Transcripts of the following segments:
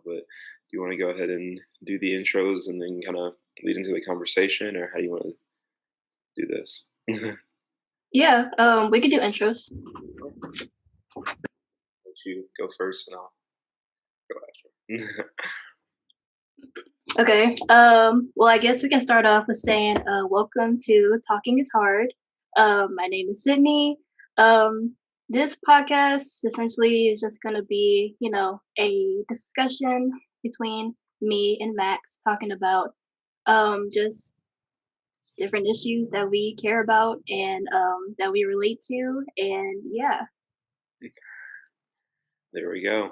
But do you want to go ahead and do the intros and then kind of lead into the conversation, or how do you want to do this? Yeah, we could do intros. Let you go first, and I'll go after. Okay. Well, I guess we can start off with saying, welcome to Talking is Hard. My name is Sydney. This podcast essentially is just going to be, a discussion between me and Max talking about just different issues that we care about and that we relate to. And yeah. There we go.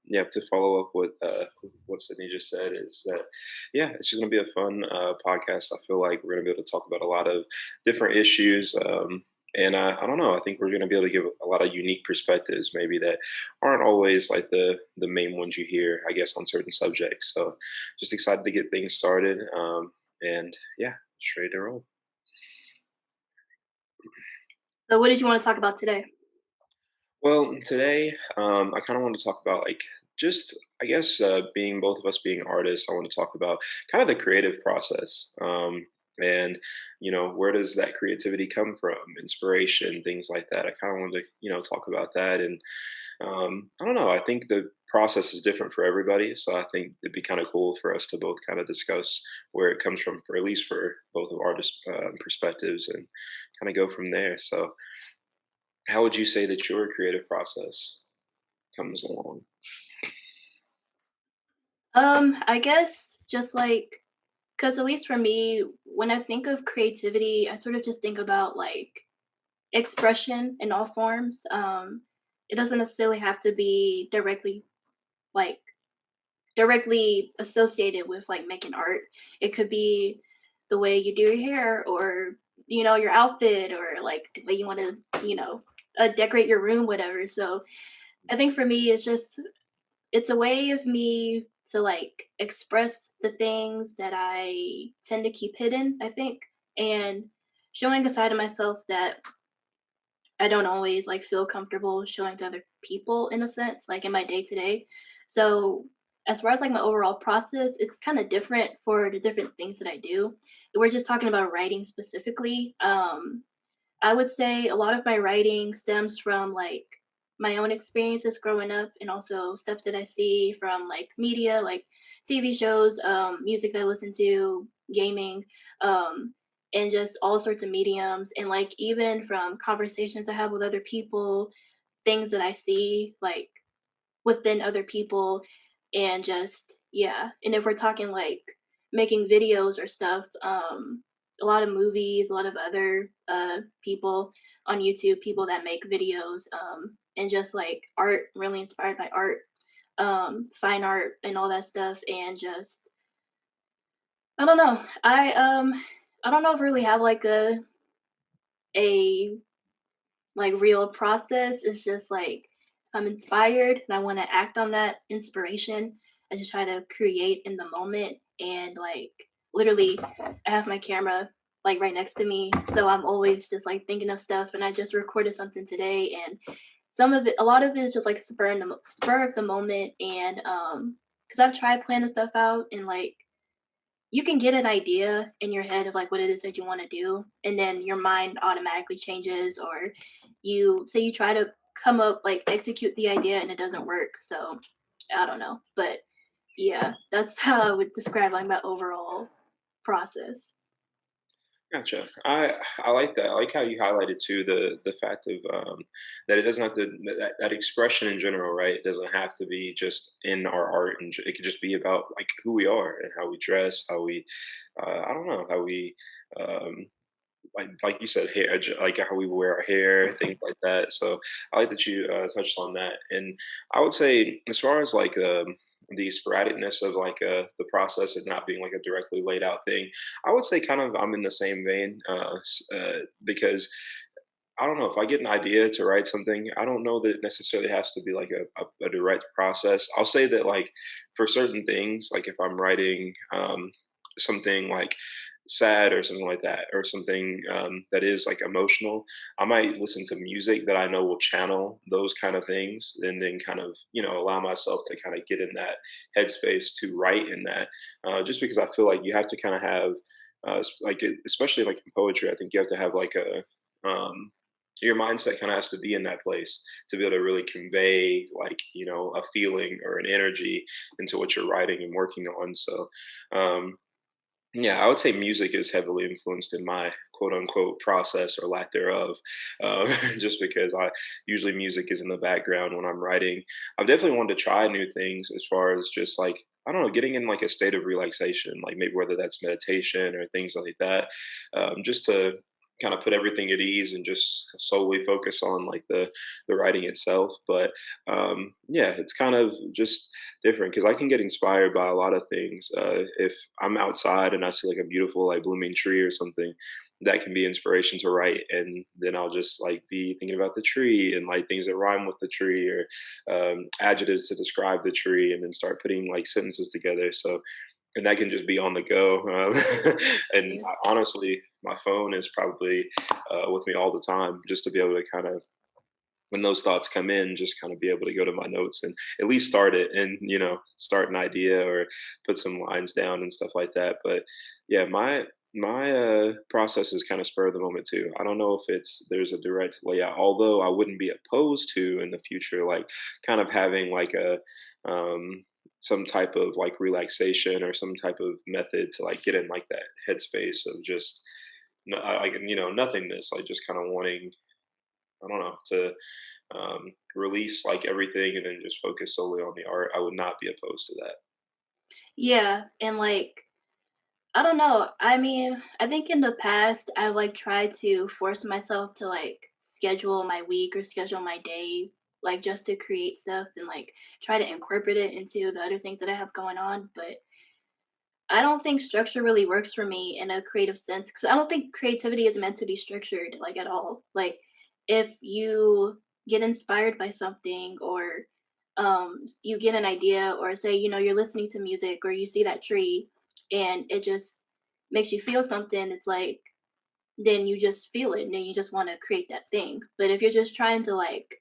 Yeah, to follow up with what Sydney just said is that, yeah, it's just going to be a fun podcast. I feel like we're going to be able to talk about a lot of different issues. And I don't know. I think we're going to be able to give a lot of unique perspectives, maybe that aren't always like the main ones you hear, I guess, on certain subjects. So, just excited to get things started. And yeah, just ready to roll. So, what did you want to talk about today? Well, today, I kind of want to talk about like just, I guess, being both of us being artists. I want to talk about kind of the creative process, and where does that creativity come from, inspiration, things like that. I kind of want to talk about that, and I don't know. I think the process is different for everybody, so I think it'd be kind of cool for us to both kind of discuss where it comes from, for at least for both of our perspectives, and kind of go from there. So. How would you say that your creative process comes along? I guess just like, because at least for me, when I think of creativity, I sort of just think about like expression in all forms. It doesn't necessarily have to be like directly associated with like making art. It could be the way you do your hair, or your outfit, or like the way you want to decorate your room, whatever. So I think for me, it's a way of me to like express the things that I tend to keep hidden, I think, and showing a side of myself that I don't always like feel comfortable showing to other people in a sense, like in my day to day. So as far as like my overall process, it's kind of different for the different things that I do. We're just talking about writing specifically. I would say a lot of my writing stems from like my own experiences growing up, and also stuff that I see from like media, like TV shows, music that I listen to, gaming, and just all sorts of mediums. And like even from conversations I have with other people, things that I see like within other people, and just, yeah. And if we're talking like making videos or stuff, a lot of movies, a lot of other people on YouTube, people that make videos, and just like art, really inspired by art, fine art and all that stuff. And just, I don't know. I don't know if I really have like a like real process. It's just like if I'm inspired and I want to act on that inspiration, I just try to create in the moment. And like literally, I have my camera like right next to me, so I'm always just like thinking of stuff. And I just recorded something today, and some of it, a lot of it is just like spur of the moment. And because I've tried planning stuff out, and like you can get an idea in your head of like what it is that you want to do, and then your mind automatically changes, or you try to come up like execute the idea and it doesn't work. So I don't know, but yeah, that's how I would describe like my overall process. Gotcha. I like that. I like how you highlighted too the fact of that it doesn't have to that expression in general, right? It doesn't have to be just in our art, and it could just be about like who we are and how we dress, how we, I don't know, how we, um, like you said, hair, like how we wear our hair, things like that. So I like that you touched on that, and I would say as far as like the sporadicness of like the process and not being like a directly laid out thing, I would say kind of I'm in the same vein because I don't know if I get an idea to write something. I don't know that it necessarily has to be like a direct process. I'll say that like for certain things, like if I'm writing something like sad or something like that, or something that is like emotional, I might listen to music that I know will channel those kind of things, and then kind of allow myself to kind of get in that headspace to write in that. Just because I feel like you have to kind of have especially like in poetry, I think you have to have like a your mindset kind of has to be in that place to be able to really convey like a feeling or an energy into what you're writing and working on. So um yeah, I would say music is heavily influenced in my quote unquote process or lack thereof, just because I usually music is in the background when I'm writing. I've definitely wanted to try new things as far as just like, I don't know, getting in like a state of relaxation, like maybe whether that's meditation or things like that, just to kind of put everything at ease and just solely focus on like the writing itself. But yeah, it's kind of just different because I can get inspired by a lot of things. If I'm outside and I see like a beautiful like blooming tree or something, that can be inspiration to write, and then I'll just like be thinking about the tree and like things that rhyme with the tree, or adjectives to describe the tree, and then start putting like sentences together. So and that can just be on the go. And Yeah. honestly, my phone is probably with me all the time, just to be able to kind of when those thoughts come in, just kind of be able to go to my notes and at least start it, and start an idea or put some lines down and stuff like that. But yeah, my process is kind of spur of the moment too. I don't know if there's a direct layout, although I wouldn't be opposed to in the future, like kind of having like a um some type of like relaxation or some type of method to like get in like that headspace of just like nothingness, like just kind of wanting, I don't know, to release like everything and then just focus solely on the art. I would not be opposed to that. Yeah, and, like, I don't know, I mean, I think in the past, I, like, tried to force myself to, like, schedule my week or schedule my day, like, just to create stuff and, like, try to incorporate it into the other things that I have going on, but I don't think structure really works for me in a creative sense because I don't think creativity is meant to be structured, like, at all. Like, if you get inspired by something or you get an idea, or say, you're listening to music or you see that tree and it just makes you feel something, it's like, then you just feel it and then you just want to create that thing. But if you're just trying to like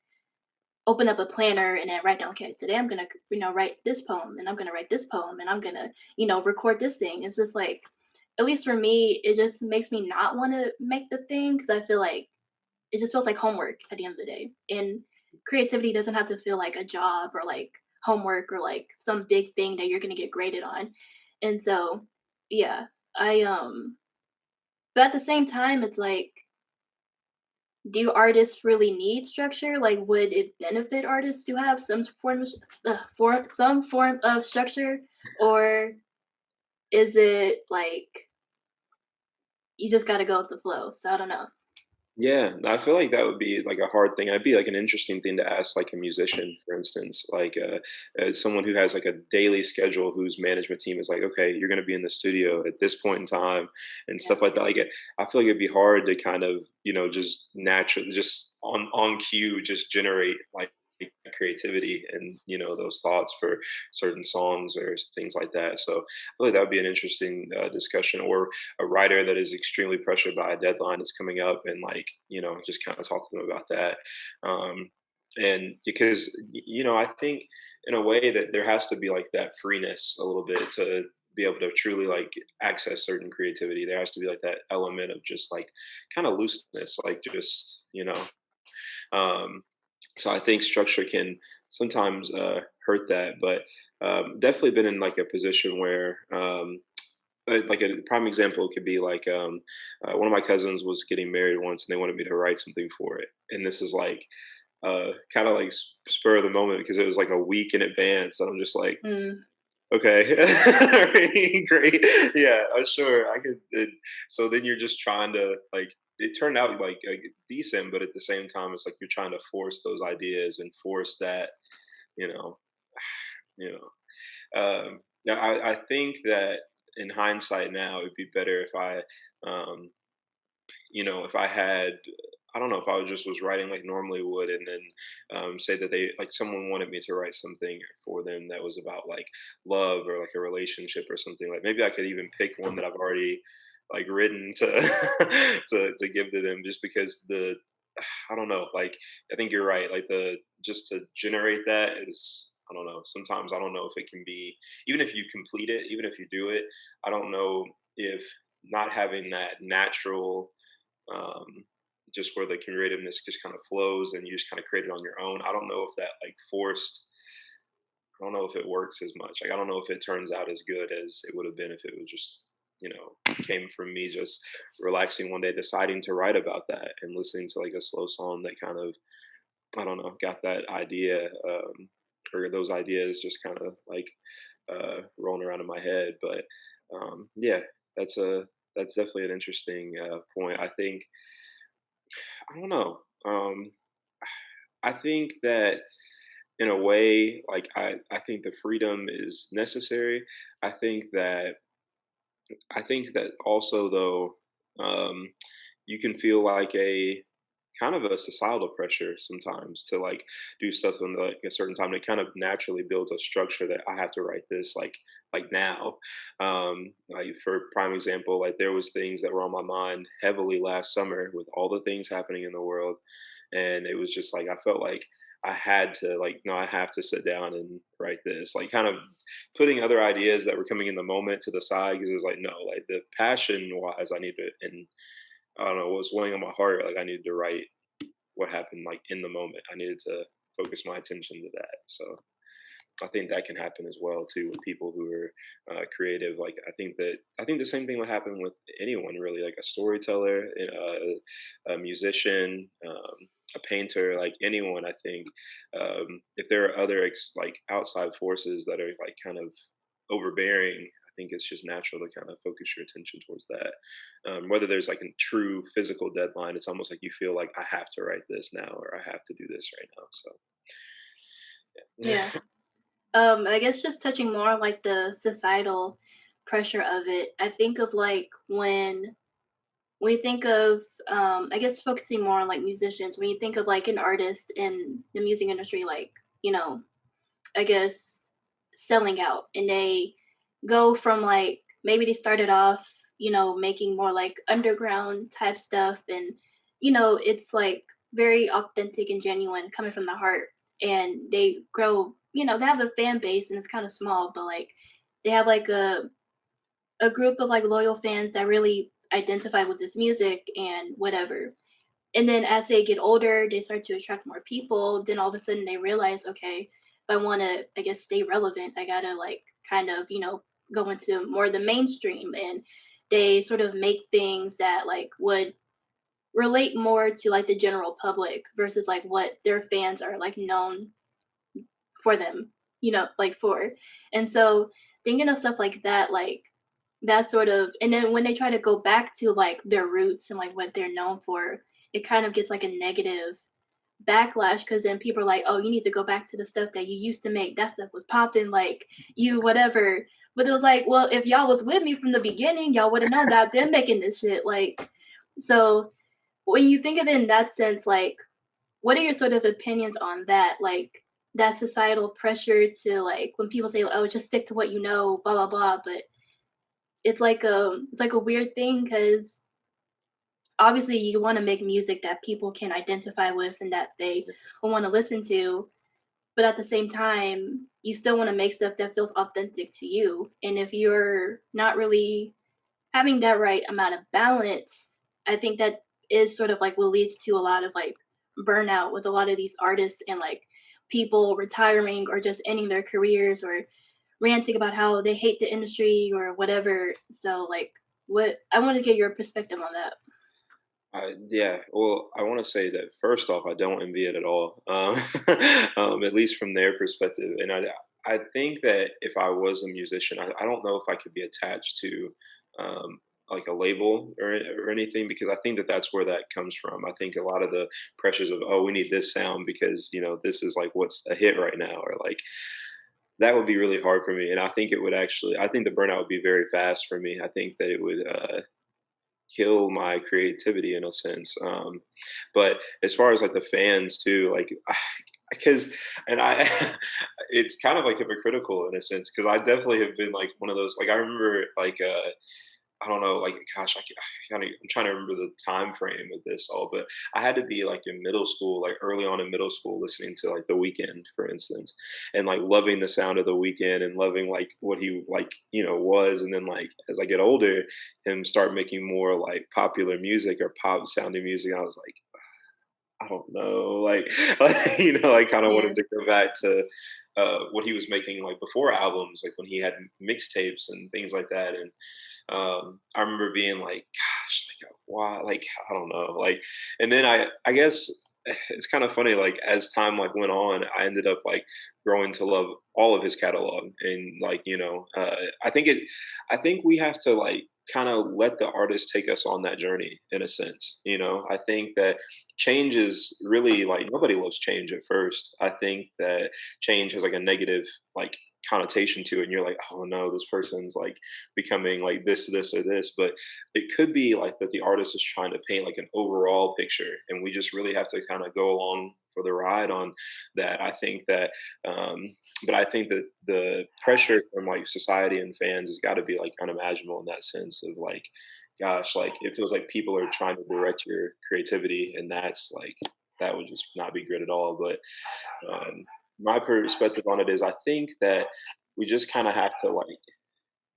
open up a planner and then write down, okay, today I'm gonna, write this poem and I'm gonna write this poem and I'm gonna, record this thing. It's just like, at least for me, it just makes me not want to make the thing because I feel like it just feels like homework at the end of the day. And creativity doesn't have to feel like a job or like homework or like some big thing that you're gonna get graded on. And so, yeah, but at the same time, it's like, do artists really need structure? Like, would it benefit artists to have some form of structure, or is it like you just got to go with the flow? So I don't know. Yeah, I feel like that would be like a hard thing. I'd be like an interesting thing to ask, like a musician, for instance, like someone who has like a daily schedule, whose management team is like, okay, you're going to be in the studio at this point in time, and Yeah. stuff like that. Like, I feel like it'd be hard to kind of, just naturally, just on cue, just generate like creativity and those thoughts for certain songs or things like that. So I feel like that would be an interesting discussion, or a writer that is extremely pressured by a deadline that's coming up, and like just kind of talk to them about that. Um and because I think in a way that there has to be like that freeness a little bit to be able to truly like access certain creativity. There has to be like that element of just like kind of looseness, like just um so I think structure can sometimes hurt that. But definitely been in like a position where like a prime example could be like one of my cousins was getting married once, and they wanted me to write something for it. And this is like kind of like spur of the moment, because it was like a week in advance. And I'm just like, Mm, okay, great, yeah, sure, I could. So then you're just trying to like. It turned out like decent, but at the same time, it's like you're trying to force those ideas and force that, you know, you now I think that in hindsight now, it'd be better if um, if I had, I don't know, if I just was writing like normally would, and then say that they like someone wanted me to write something for them that was about like love or like a relationship or something. Like maybe I could even pick one that I've already like written to to give to them just because the I don't know, like I think you're right. Like the just to generate that is I don't know. Sometimes I don't know if it can be even if you complete it, even if you do it, I don't know if not having that natural um just where the creativeness just kind of flows and you just kind of create it on your own. I don't know if that like forced I don't know if it works as much. Like I don't know if it turns out as good as it would have been if it was just, came from me just relaxing one day, deciding to write about that and listening to like a slow song that kind of, I don't know, got that idea or those ideas just kind of like rolling around in my head. But yeah, that's a that's definitely an interesting point. I think I don't know. I think that in a way, like I think the freedom is necessary. I think that I think that also though, you can feel like a kind of a societal pressure sometimes to like do stuff in like a certain time. It kind of naturally builds a structure that I have to write this like now. Like for prime example, like there was things that were on my mind heavily last summer with all the things happening in the world, and it was just like I felt like I had to like no, I have to sit down and write this. Like kind of putting other ideas that were coming in the moment to the side because it was like no, like the passion wise, I need to and I don't know what was weighing on my heart. Like I needed to write what happened like in the moment. I needed to focus my attention to that. So I think that can happen as well too with people who are creative. Like I think the same thing would happen with anyone really, like a storyteller, a musician, a painter, like anyone. I think if there are other like outside forces that are like kind of overbearing. I think it's just natural to kind of focus your attention towards that. Whether there's like a true physical deadline, it's almost like you feel like I have to write this now or I have to do this right now. So Yeah. yeah. I guess just touching more on like the societal pressure of it. I think of like when we think of I guess focusing more on like musicians, when you think of like an artist in the music industry, like, you know, I guess selling out and they go from like maybe they started off, making more like underground type stuff and it's like very authentic and genuine coming from the heart and they grow, they have a fan base and it's kind of small, but like they have like a group of like loyal fans that really identify with this music and whatever. And then as they get older, they start to attract more people. Then all of a sudden they realize, okay, if I want to, I guess, stay relevant, I gotta like kind of, go into more of the mainstream. And they sort of make things that like would relate more to like the general public versus like what their fans are like known for them, like for. And so thinking of stuff like that, like that sort of, and then when they try to go back to like their roots and like what they're known for, it kind of gets like a negative backlash because then people are like, oh, you need to go back to the stuff that you used to make. That stuff was popping, like you whatever. But it was like, well, if y'all was with me from the beginning, y'all would have known that I've been making this shit. Like, so when you think of it in that sense, like, what are your sort of opinions on that? Like that societal pressure to like when people say, oh, just stick to what you know, blah blah blah. But it's like a weird thing because obviously you want to make music that people can identify with and that they will want to listen to, but at the same time you still want to make stuff that feels authentic to you, and if you're not really having that right amount of balance, I think that is sort of like what leads to a lot of like burnout with a lot of these artists and like people retiring or just ending their careers or ranting about how they hate the industry or whatever. So like what I want to get your perspective on that. Yeah, well, I want to say that first off, I don't envy it at all, at least from their perspective. And I think that if I was a musician, I don't know if I could be attached to um, like a label or anything because I think that that's where that comes from. I think a lot of the pressures of oh, we need this sound because this is like what's a hit right now, or like that would be really hard for me. And I think it would actually, I think the burnout would be very fast for me. I think that it would. Kill my creativity in a sense. But as far as like the fans too, like because and I it's kind of like hypocritical in a sense because I definitely have been like one of those like I remember like I don't know, like, gosh, I'm trying to remember the time frame of this all, but I had to be like in middle school, like early on in middle school, listening to like The Weekend, for instance, and like loving the sound of The Weekend and loving like what he like, was. And then like as I get older, him start making more like popular music or pop sounding music. I was like, I don't know, like, I kind of Yeah. wanted to go back to what he was making like before albums, like when he had mixtapes and things like that. And I remember being like, gosh, like, why? Like, I don't know. Like, and then I guess it's kind of funny. Like, as time like went on, I ended up like growing to love all of his catalog, and like, I think we have to like kind of let the artist take us on that journey in a sense. I think that change is really like nobody loves change at first. I think that change has like a negative like connotation to it, and you're like, oh no, this person's like becoming like this or this. But it could be like that the artist is trying to paint like an overall picture, and we just really have to kind of go along for the ride on that. I think that but I think that the pressure from like society and fans has got to be like unimaginable in that sense of like, gosh, like it feels like people are trying to direct your creativity, and that's like that would just not be good at all. But my perspective on it is I think that we just kind of have to like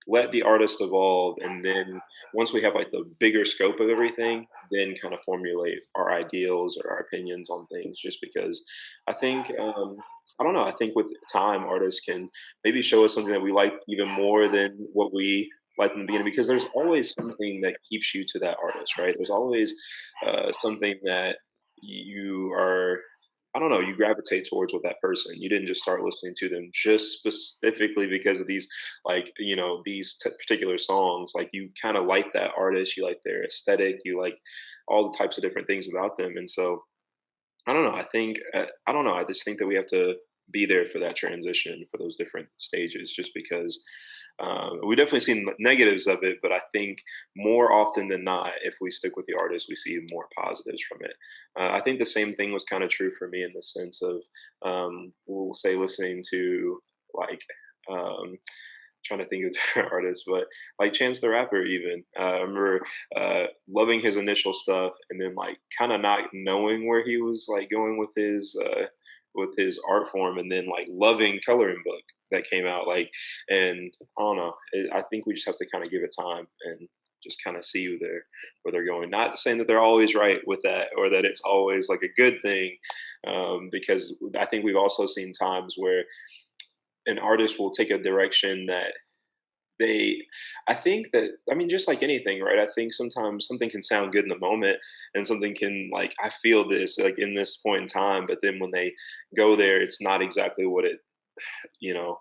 let the artist evolve, and then once we have like the bigger scope of everything, then kind of formulate our ideals or our opinions on things. Just because I think I don't know, I think with time artists can maybe show us something that we like even more than what we liked in the beginning, because there's always something that keeps you to that artist, right? There's always something that you are, I don't know, you gravitate towards with that person. You didn't just start listening to them just specifically because of these, like, these particular songs. Like, you kind of like that artist, you like their aesthetic, you like all the types of different things about them. And so, I don't know. I don't know. I just think that we have to be there for that transition for those different stages, just because we definitely see negatives of it, but I think more often than not, if we stick with the artist, we see more positives from it. I think the same thing was kind of true for me in the sense of, we'll say, listening to like, trying to think of different artists, but like Chance the Rapper, even. I remember loving his initial stuff, and then like kind of not knowing where he was like going with his art form, and then like loving Coloring Book that came out. Like, and I don't know. I think we just have to kind of give it time and just kind of see where they're going. Not saying that they're always right with that, or that it's always like a good thing, because I think we've also seen times where an artist will take a direction that they I think that, I mean, just like anything, right? I think sometimes something can sound good in the moment, and something can like, I feel this like in this point in time, but then when they go there, it's not exactly what it,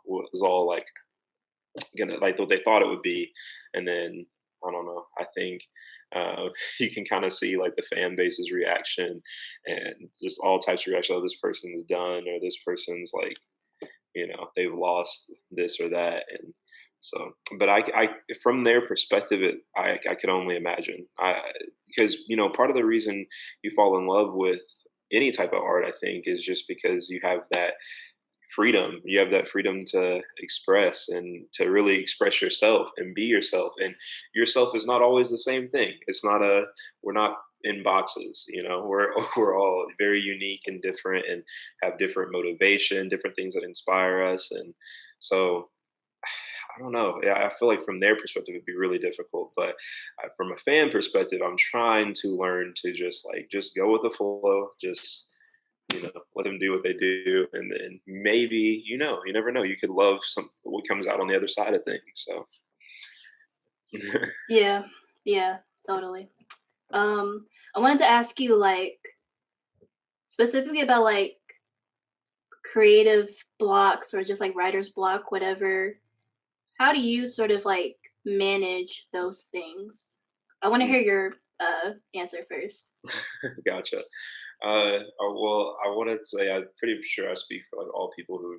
was all like gonna like what they thought it would be. And then I don't know. I think you can kind of see like the fan base's reaction, and just all types of reaction. Oh, this person's done, or this person's like, they've lost this or that. And so, but I from their perspective, I could only imagine. Because part of the reason you fall in love with any type of art, I think, is just because you have that freedom. You have that freedom to express and to really express yourself and be yourself. And yourself is not always the same thing. It's not a We're not in boxes, we're we're all very unique and different, and have different motivation, different things that inspire us. And so I don't know. Yeah, I feel like from their perspective it'd be really difficult, but from a fan perspective, I'm trying to learn to just go with the flow, just let them do what they do, and then maybe, you never know, you could love some what comes out on the other side of things. So Yeah. Yeah, totally. I wanted to ask you, like, specifically about, like, creative blocks or just, like, writer's block, whatever. How do you sort of, like, manage those things? I wanna hear your, answer first. Gotcha. Well, I want to say I'm pretty sure I speak for like all people who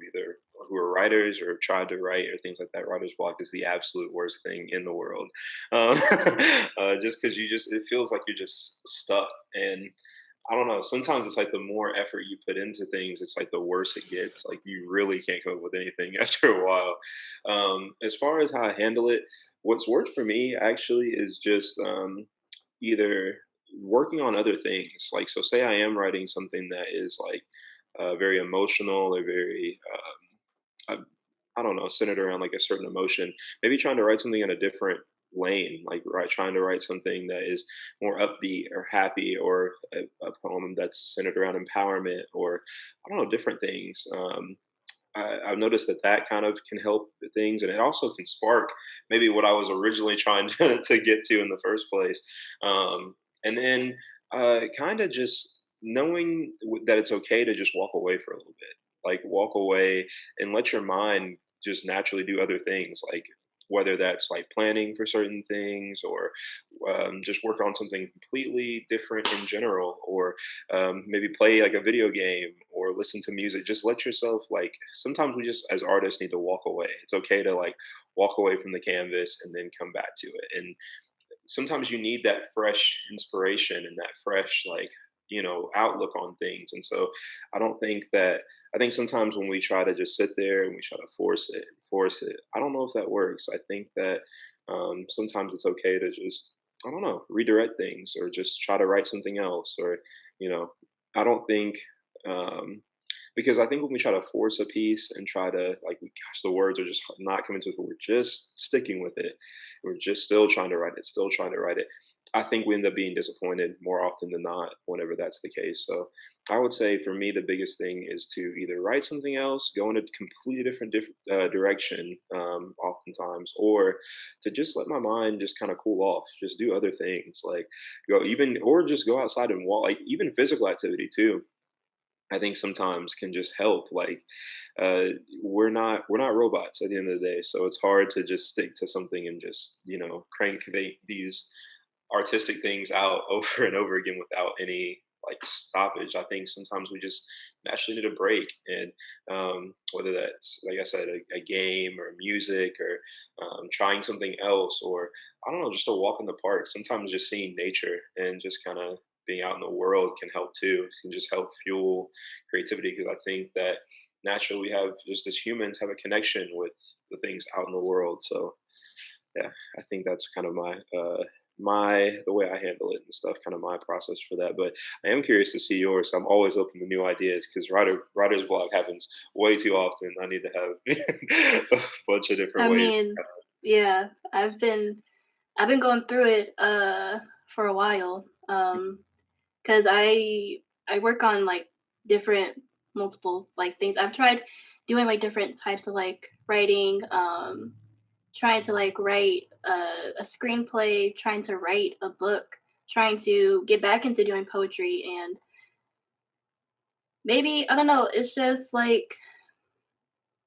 are writers or have tried to write or things like that. Writer's block is the absolute worst thing in the world. Um, just because it feels like you're just stuck. And I don't know. Sometimes it's like the more effort you put into things, it's like the worse it gets. Like you really can't come up with anything after a while. As far as how I handle it, what's worked for me actually is just either working on other things. Like, so say I am writing something that is like very emotional or very I don't know, centered around like a certain emotion. Maybe trying to write something in a different lane, like trying to write something that is more upbeat or happy, or a poem that's centered around empowerment, or I don't know, different things. I've noticed that that kind of can help the things, and it also can spark maybe what I was originally trying to get to in the first place. And then kind of just knowing that it's okay to just walk away for a little bit, like walk away and let your mind just naturally do other things, like whether that's like planning for certain things, or just work on something completely different in general, or maybe play like a video game or listen to music. Just let yourself, like, sometimes we just as artists need to walk away. It's okay to like walk away from the canvas and then come back to it. And sometimes you need that fresh inspiration and that fresh, like, outlook on things. And so I think sometimes when we try to just sit there and we try to force it, I don't know if that works. I think that sometimes it's okay to just, I don't know, redirect things or just try to write something else, or you know I don't think um because I think when we try to force a piece and try to, like, gosh, the words are just not coming to us, but we're just sticking with it. We're just still trying to write it, still trying to write it. I think we end up being disappointed more often than not whenever that's the case. So I would say for me, the biggest thing is to either write something else, go in a completely different direction, oftentimes, or to just let my mind just kind of cool off, just do other things, like go even, or just go outside and walk, like even physical activity too. I think sometimes can just help. Like, uh, we're not robots at the end of the day, so it's hard to just stick to something and just crank these artistic things out over and over again without any like stoppage. I think sometimes we just naturally need a break, and whether that's, like I said, a game or music, or trying something else, or I don't know, just a walk in the park. Sometimes just seeing nature and just kind of being out in the world can help too. It can just help fuel creativity, because I think that naturally we have, just as humans, have a connection with the things out in the world. So yeah, I think that's kind of my the way I handle it and stuff, kind of my process for that. But I am curious to see yours. I'm always open to new ideas because writer's block happens way too often. I need to have a bunch of different I ways. mean, yeah, I've been going through it for a while. Cuz I work on like different multiple like things. I've tried doing like different types of like writing, trying to like write a screenplay, trying to write a book, trying to get back into doing poetry, and maybe I don't know, it's just like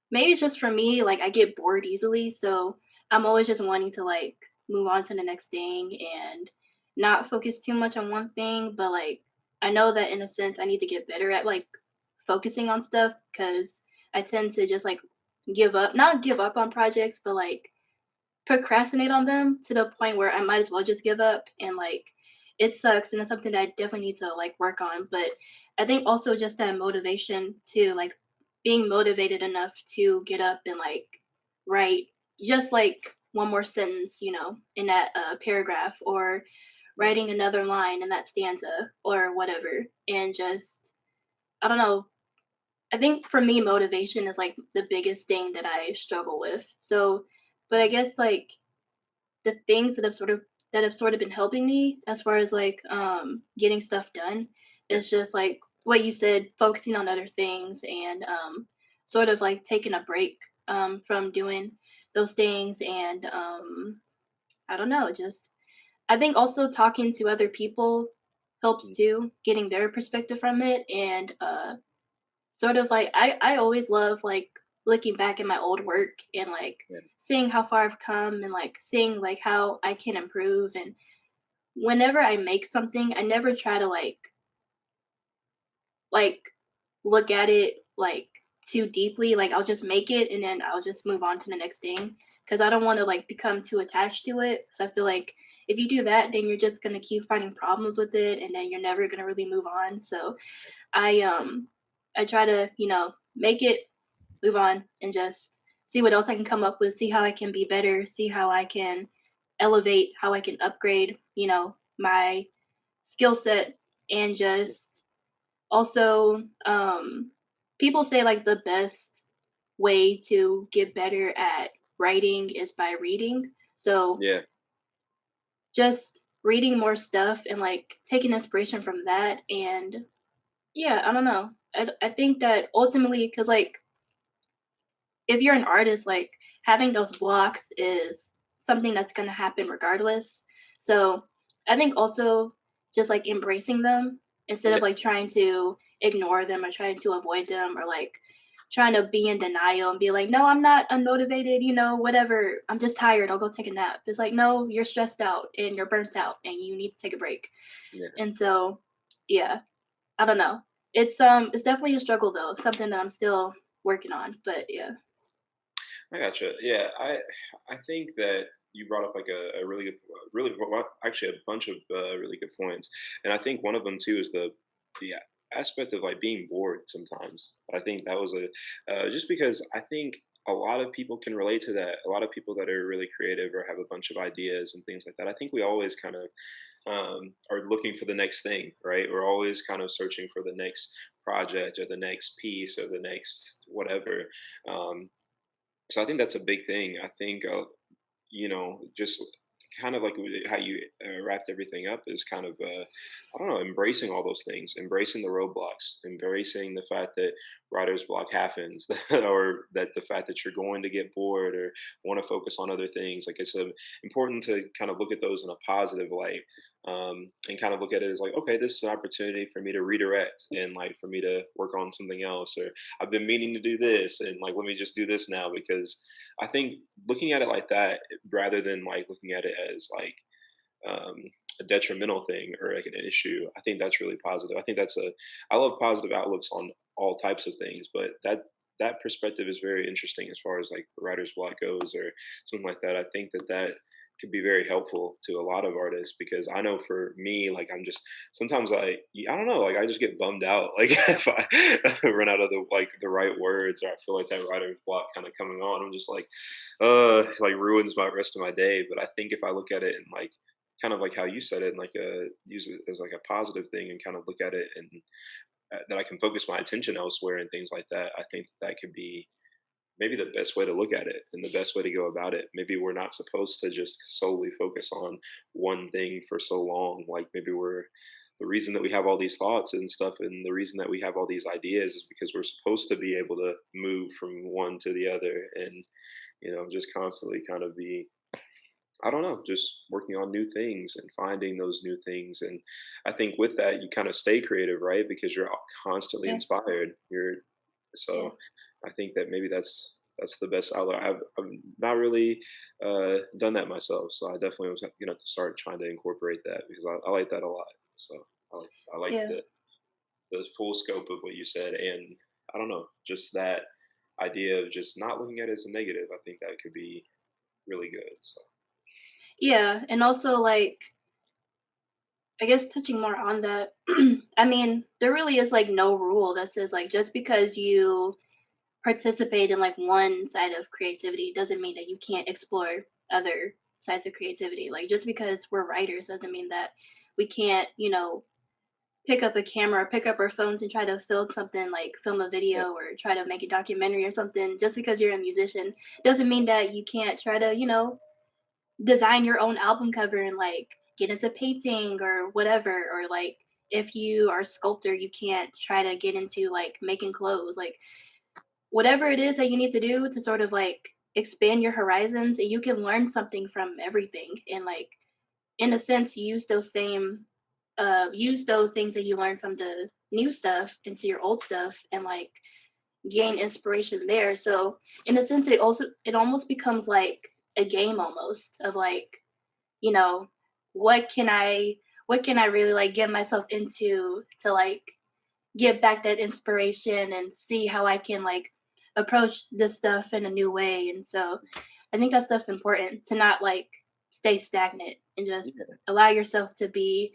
maybe it's just for me, like I get bored easily, so I'm always just wanting to like move on to the next thing and not focus too much on one thing, but like I know that in a sense I need to get better at like focusing on stuff because I tend to just like not give up on projects, but like procrastinate on them to the point where I might as well just give up, and like it sucks, and it's something that I definitely need to like work on. But I think also just that motivation to like being motivated enough to get up and like write just like one more sentence, in that paragraph, or writing another line in that stanza or whatever, and just I don't know. I think for me, motivation is like the biggest thing that I struggle with. So, but I guess like the things that have sort of been helping me as far as like getting stuff done is just like what you said, focusing on other things, and sort of like taking a break from doing those things, and I don't know, just I think also talking to other people helps Mm, too, getting their perspective from it, and sort of like I always love like looking back at my old work and like yeah, seeing how far I've come and like seeing like how I can improve. And whenever I make something, I never try to like look at it like too deeply. Like I'll just make it and then I'll just move on to the next thing because I don't want to like become too attached to it. Because I feel like if you do that, then you're just gonna keep finding problems with it, and then you're never gonna really move on. So I try to, make it, move on, and just see what else I can come up with, see how I can be better, see how I can elevate, how I can upgrade, my skill set, and just also, people say like the best way to get better at writing is by reading. So Yeah, just reading more stuff and like taking inspiration from that. And yeah, I don't know. I think that ultimately, because like if you're an artist, like having those blocks is something that's going to happen regardless. So I think also just like embracing them instead of yeah, like trying to ignore them or trying to avoid them or like trying to be in denial and be like, no, I'm not unmotivated, whatever. I'm just tired. I'll go take a nap. It's like, no, you're stressed out and you're burnt out and you need to take a break. yeah. And so, yeah, I don't know. It's definitely a struggle though, something that I'm still working on. But yeah. I gotcha. Yeah, I think that you brought up like a really good, actually a bunch of really good points, and I think one of them too is the aspect of like being bored sometimes. I think that was a just because I think a lot of people can relate to that. A lot of people that are really creative or have a bunch of ideas and things like that. I think we always kind of are looking for the next thing, right? We're always kind of searching for the next project or the next piece or the next whatever. Um, so I think that's a big thing. I think, just kind of like how you wrapped everything up is kind of, I don't know, embracing all those things, embracing the roadblocks, embracing the fact that writer's block happens, or that the fact that you're going to get bored or want to focus on other things. Like it's important to kind of look at those in a positive light, and kind of look at it as like, okay, this is an opportunity for me to redirect and like for me to work on something else, or I've been meaning to do this, and like let me just do this now because I think looking at it like that rather than like looking at it as like um, a detrimental thing or like an issue, I think that's really positive. I think I love positive outlooks on all types of things, but that perspective is very interesting as far as like writer's block goes or something like that. I think that could be very helpful to a lot of artists because I know for me, like I'm just sometimes I don't know, like I just get bummed out, like if I run out of the right words or I feel like that writer's block kind of coming on, I'm just like ruins my rest of my day. But I think if I look at it and like kind of like how you said it and like use it as like a positive thing and kind of look at it and that I can focus my attention elsewhere and things like that, I think that could be maybe the best way to look at it and the best way to go about it. Maybe we're not supposed to just solely focus on one thing for so long. Like maybe we're the reason that we have all these thoughts and stuff and the reason that we have all these ideas is because we're supposed to be able to move from one to the other and just constantly kind of be I don't know, just working on new things and finding those new things. And I think with that, you kind of stay creative, right? Because you're constantly Yeah. inspired. Yeah. So I think that maybe that's the best outlet. I've not really done that myself, so I definitely was gonna have to start trying to incorporate that because I like that a lot. So I like Yeah. the full scope of what you said, and I don't know, just that idea of just not looking at it as a negative. I think that could be really good. So. Yeah, and also, like, I guess touching more on that, I mean, there really is, like, no rule that says, like, just because you participate in, like, one side of creativity doesn't mean that you can't explore other sides of creativity. Like, just because we're writers doesn't mean that we can't, pick up a camera, pick up our phones and try to film something, like film a Yeah. video or try to make a documentary or something. Just because you're a musician doesn't mean that you can't try to, design your own album cover and like get into painting or whatever. Or like if you are a sculptor, you can't try to get into like making clothes. Like whatever it is that you need to do to sort of like expand your horizons, and you can learn something from everything and like in a sense use those things that you learn from the new stuff into your old stuff and like gain inspiration there. So in a sense it almost becomes like a game almost of like, you know, what can I what can I really like get myself into to like give back that inspiration and see how I can like approach this stuff in a new way. And so I think that stuff's important to not like stay stagnant and just Yeah, allow yourself to be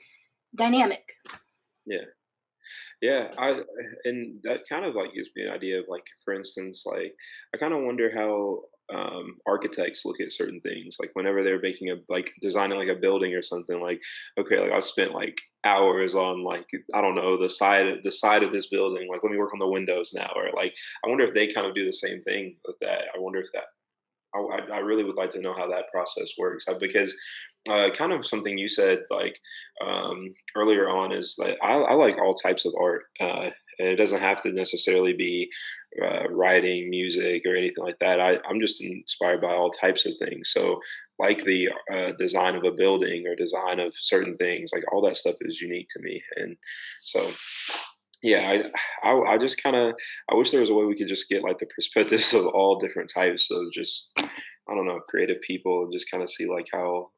dynamic. yeah. Yeah, and that kind of like gives me an idea of like, for instance, like I kind of wonder how architects look at certain things. Like whenever they're making a like designing like a building or something, like okay, like I've spent like hours on like I don't know the side of this building. Like let me work on the windows now, or like I wonder if they kind of do the same thing with that. I wonder if that I really would like to know how that process works because kind of something you said like earlier on is that I like all types of art, and it doesn't have to necessarily be writing, music, or anything like that. I'm just inspired by all types of things. So, like the design of a building or design of certain things, like all that stuff is unique to me, and so yeah, I just kind of I wish there was a way we could just get like the perspectives of all different types of just I don't know creative people and just kind of see like how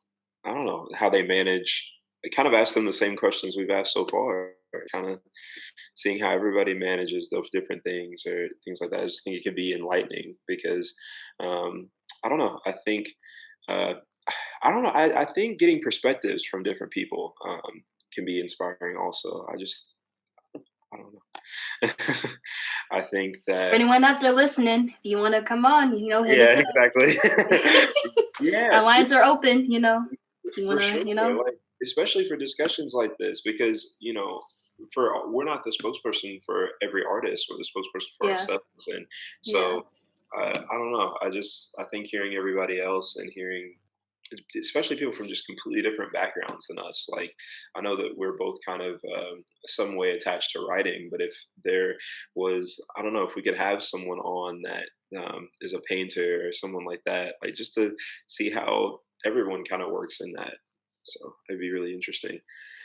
I don't know how they manage. I kind of ask them the same questions we've asked so far. Kind of seeing how everybody manages those different things or things like that. I just think it could be enlightening because I don't know. I think uh, I don't know. I think getting perspectives from different people can be inspiring. Also, I don't know. I think For that anyone out there listening, if you want to come on, hit us yeah, up. exactly. Yeah, Our lines are open, if you want for to, sure. Like especially for discussions like this, because for we're not the spokesperson for every artist, we're the spokesperson for yeah, ourselves, and yeah. so I don't know. I think hearing everybody else and hearing especially people from just completely different backgrounds than us. Like, I know that we're both kind of some way attached to writing, but if there was, I don't know, if we could have someone on that is a painter or someone like that, like just to see how everyone kind of works in that. So it'd be really interesting.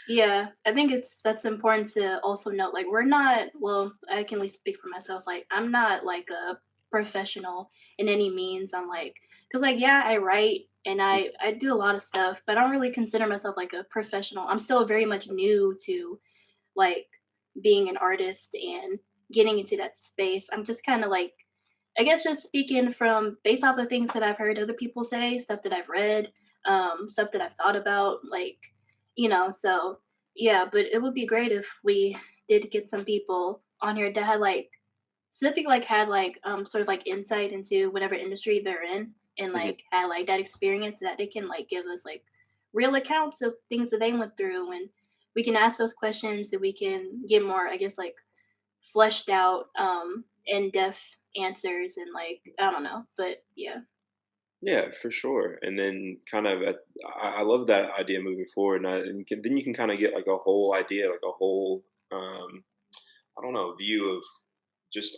Yeah, I think that's important to also note. Like, we're not. Well, I can at least speak for myself. Like, I'm not like a professional in any means. I'm like, cause like, yeah, I write and I do a lot of stuff, but I don't really consider myself like a professional. I'm still very much new to like being an artist and getting into that space. I'm just kind of like, I guess, just speaking from based off of things that I've heard other people say, stuff that I've read, stuff that I've thought about, like, so yeah, but it would be great if we did get some people on here that had like specifically like had like sort of like insight into whatever industry they're in and Mhm. like had like that experience that they can like give us like real accounts of things that they went through and we can ask those questions and we can get more, I guess, like fleshed out in-depth answers and like I don't know, but yeah. Yeah, for sure. And then kind of, I love that idea moving forward. Then you can kind of get like a whole idea, like a whole, I don't know, view of just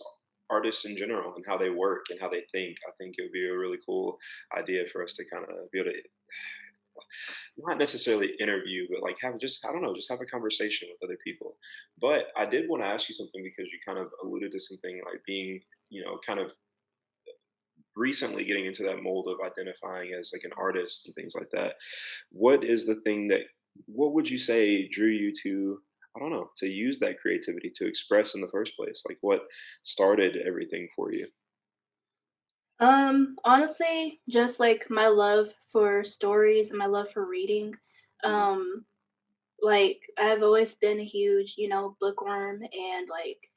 artists in general and how they work and how they think. I think it would be a really cool idea for us to kind of be able to not necessarily interview, but like have just I don't know, just have a conversation with other people. But I did want to ask you something because you kind of alluded to something like being, kind of recently getting into that mold of identifying as like an artist and things like that. What is the thing that what would you say drew you to I don't know, to use that creativity to express in the first place? Like what started everything for you? Honestly, just like my love for stories and my love for reading. Mhm. Um, like I've always been a huge, bookworm and like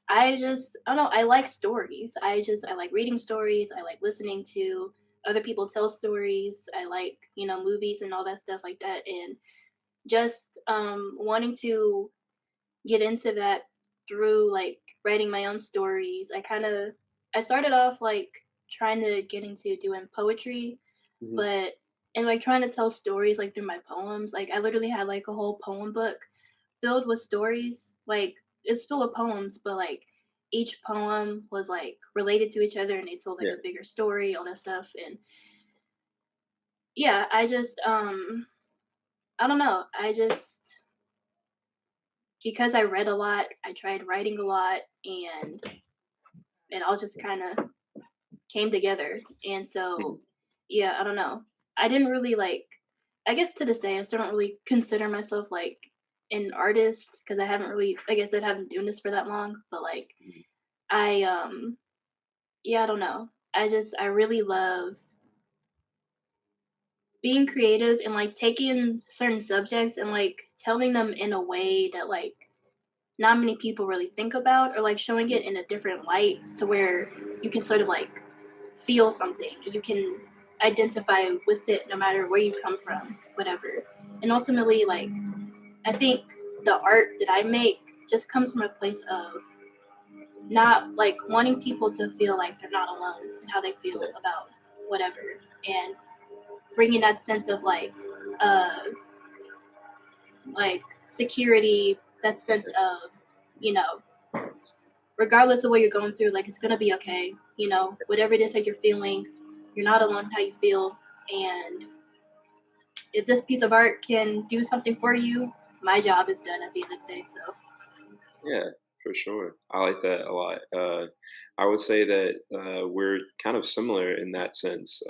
I don't know, I like stories. I like reading stories. I like listening to other people tell stories. I like, movies and all that stuff like that. And just wanting to get into that through like writing my own stories. I started off like trying to get into doing poetry, Mhm. but and like trying to tell stories like through my poems. Like I literally had like a whole poem book filled with stories. Like it's full of poems, but like each poem was like related to each other and they told like Yeah. a bigger story, all that stuff. And yeah, I don't know. I just because I read a lot, I tried writing a lot and it all just kind of came together. And Mhm. so yeah, I don't know. I didn't really like I guess to this day I still don't really consider myself like an artist because I haven't really like I said, haven't been doing this for that long. But like Mhm. I yeah, I don't know. I really love being creative and like taking certain subjects and like telling them in a way that like not many people really think about, or like showing it in a different light to where you can sort of like feel something. You can identify with it no matter where you come from, whatever. And ultimately, like, I think the art that I make just comes from a place of not like wanting people to feel like they're not alone in how they feel Yeah, about whatever, and bringing that sense of uh like security, that sense of, you know, regardless of what you're going through, like it's gonna be okay. You know, whatever it is that you're feeling, you're not alone in how you feel. And if this piece of art can do something for you, my job is done at the end of the day. So yeah, for sure. I like that a lot. I would say that we're kind of similar in that sense,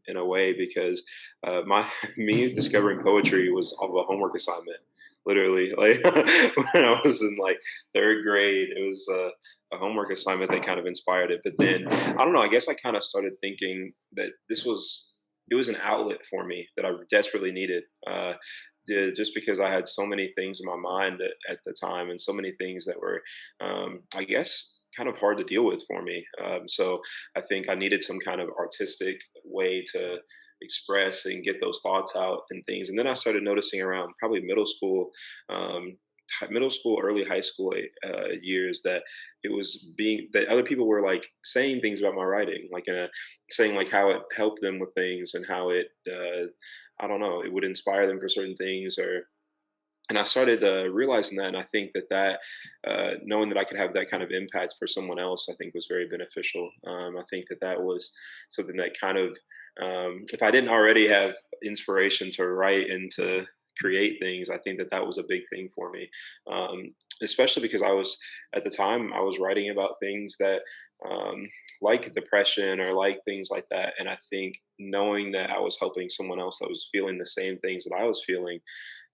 in a way, because my me discovering poetry was off of a homework assignment. Literally, like when I was in like third grade, it was a homework assignment that kind of inspired it. But then I don't know. I guess I kind of started thinking that it was an outlet for me that I desperately needed. Just because I had so many things in my mind at the time, and so many things that were, I guess, kind of hard to deal with for me. So I think I needed some kind of artistic way to express and get those thoughts out and things. And then I started noticing around probably um, middle school, early high school years, that it was being that other people were like saying things about my writing, like saying like how it helped them with things and how it I don't know, it would inspire them for certain things. Or and I started realizing that, and I think that knowing that I could have that kind of impact for someone else, I think was very beneficial. I think that was something that kind of, if I didn't already have inspiration to write and to create things, I think that was a big thing for me. Especially because I was at the time I was writing about things that, um, like depression or like things like that, and I think knowing that I was helping someone else that was feeling the same things that I was feeling,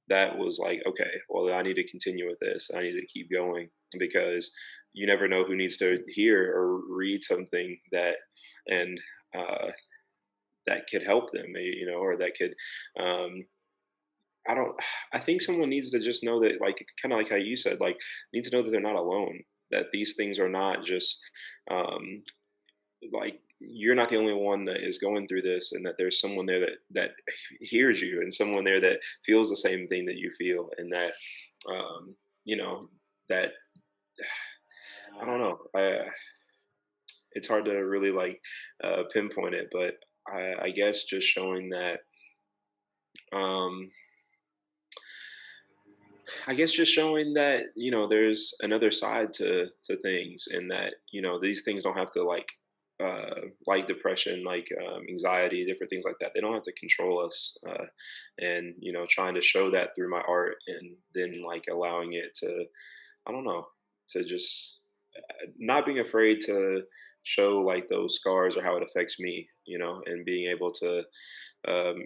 that was like, okay, well, I need to continue with this. I need to keep going, because you never know who needs to hear or read something and uh, that could help them, or that could, um, I don't, I think someone needs to just know that, like, kind of like how you said, like, need to know that they're not alone, that these things are not just, um, like, you're not the only one that is going through this, and that there's someone there that hears you, and someone there that feels the same thing that you feel, and that um you know that I don't know, it's hard to really like pinpoint it, but I guess just showing that, um I guess just showing that, there's another side to things, and that, these things don't have to like depression, like anxiety, different things like that. They don't have to control us. And trying to show that through my art, and then like allowing it to, I don't know, to just not being afraid to show like those scars or how it affects me, and being able to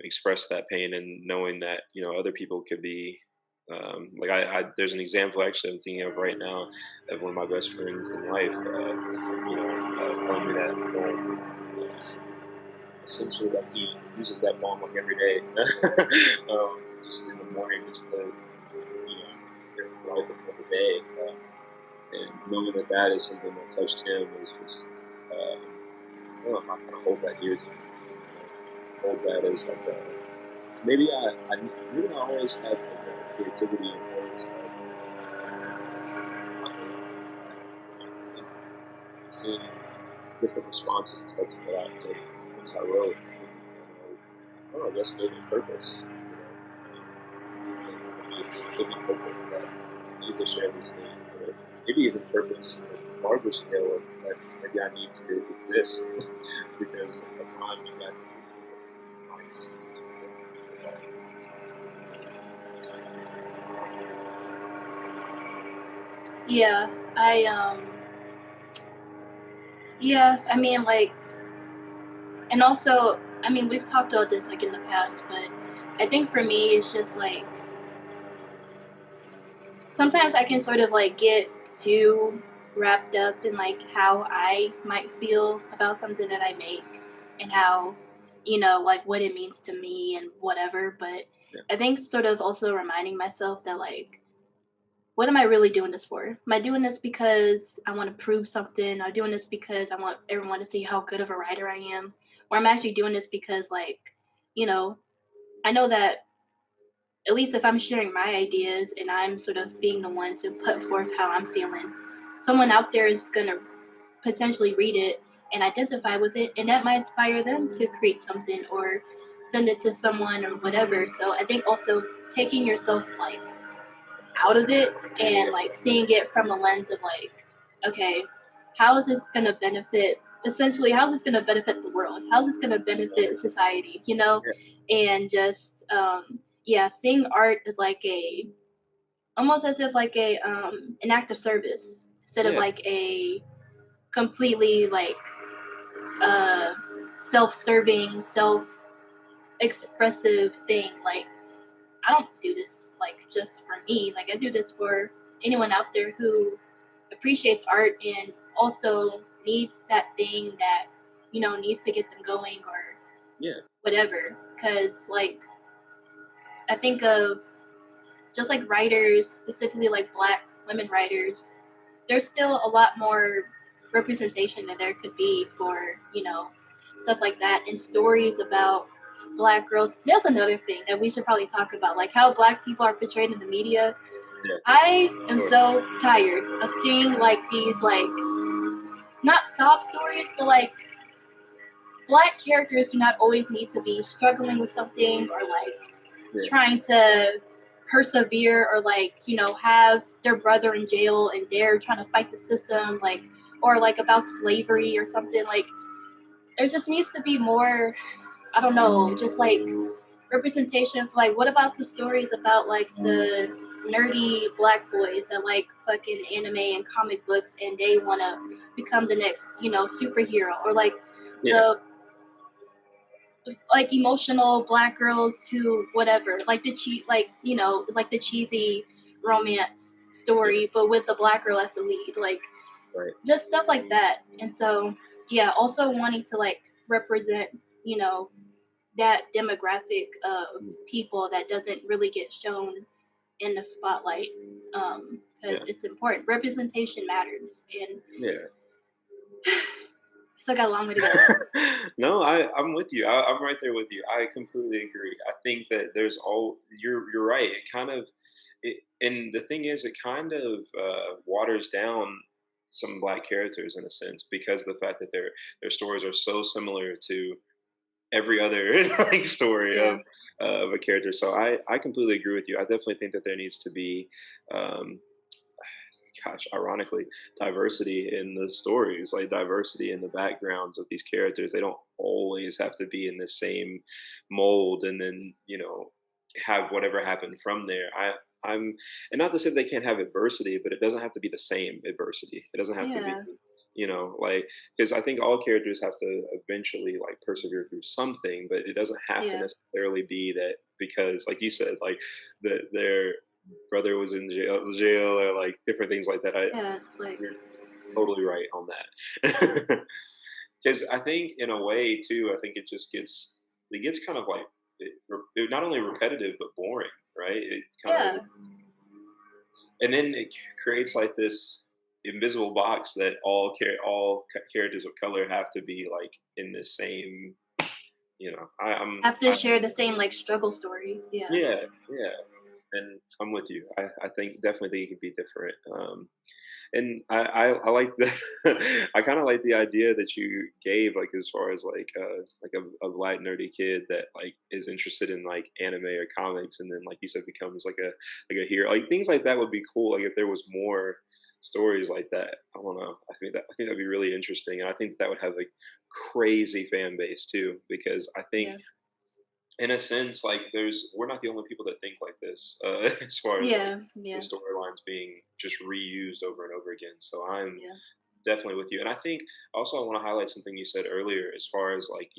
express that pain, and knowing that other people could be, like there's an example actually I'm thinking of right now of one of my best friends in life, telling me that, essentially, that he uses that balm like every day, just in the morning, just to get through life of the day, and knowing that is something that touched him is just, I don't know, I kind of hold that dear to me, hold that as like a, maybe maybe I always had like a creativity, and always had like seeing different responses and stuff to the things I wrote. I think it kind of, I don't know, I guess gave me purpose, and gave me purpose that I need to share these things, or maybe even purpose on a larger scale of that maybe I need to exist, because at the time you got my existence was important. yeah, I yeah, I mean like, and also, I mean, we've talked about this like in the past, but I think for me it's just like sometimes I can sort of like get too wrapped up in like how I might feel about something that I make, and how like what it means to me and whatever. But yeah, I think sort of also reminding myself that like, what am I really doing this for? Am I doing this because I want to prove something? Am I doing this because I want everyone to see how good of a writer I am? Or I'm actually doing this because like, you know, I know that at least if I'm sharing my ideas and I'm sort of being the one to put forth how I'm feeling, someone out there is gonna potentially read it and identify with it, and that might inspire them to create something or send it to someone or whatever. So I think also taking yourself like out of it and yeah, like seeing it from a lens of like, okay, how is this gonna benefit? Essentially, how's this gonna benefit the world? How's this gonna benefit society? yeah, And just yeah, seeing art as like a almost as if like a an act of service instead of yeah, like a completely like uh self-serving, self-expressive thing. Like I don't do this like just for me. Like I do this for anyone out there who appreciates art and also needs that thing that needs to get them going or yeah, whatever. Because like I think of just like writers, specifically like Black women writers, there's still a lot more representation than there could be for stuff like that and stories about Black girls. That's another thing that we should probably talk about, like how Black people are portrayed in the media. yeah, I am sure, so tired of seeing like these like not sob stories, but like Black characters do not always need to be struggling with something or like yeah, trying to persevere or like have their brother in jail and they're trying to fight the system, like, or like about slavery or something. Like there just needs to be more, I don't know, just like representation for like what about the stories about like the nerdy Black boys that like fucking anime and comic books and they want to become the next superhero, or like yeah, the like emotional Black girls who whatever, like like it's like the cheesy romance yeah, story but with the Black girl as the lead, like right, just stuff like that. And so yeah, also wanting to like represent you know that demographic of mm, people that doesn't really get shown in the spotlight, because yeah, it's important. Representation matters, and yeah. still got a long way to go. No, I'm with you. I'm right there with you. I completely agree. I think that there's all you're right. It kind of and the thing is, it kind of waters down some Black characters in a sense because of the fact that their stories are so similar to every other like story Yeah, of a character. So I completely agree with you. I definitely think that there needs to be um, gosh, ironically, diversity in the stories, like diversity in the backgrounds of these characters. They don't always have to be in the same mold and then, have whatever happened from there. I'm and not to say they can't have adversity, but it doesn't have to be the same adversity. It doesn't have to be, yeah, like because I think all characters have to eventually like persevere through something, but it doesn't have to yeah, necessarily be that because like you said, like their brother was in jail or like different things like that. yeah. It's just like You're totally right on that. Because I think in a way too, I think it gets kind of like it not only repetitive but boring, right? It kind of yeah, and then it creates like this invisible box that all characters of color have to be like in the same. have to share the same like struggle story. Yeah, Yeah, yeah, and I'm with you. I think definitely think it could be different. And I like the I kind of like the idea that you gave, like as far as like a Black nerdy kid that like is interested in like anime or comics, and then like you said becomes like a hero. Like things like that would be cool. Like if there was more stories like that. I don't know. I think that'd be really interesting, and I think that would have a crazy fan base too. Because I think yeah, in a sense, like we're not the only people that think like this, as far as like yeah, the yeah, storylines being just reused over and over again. So I'm yeah, definitely with you. And I think also I want to highlight something you said earlier, as far as like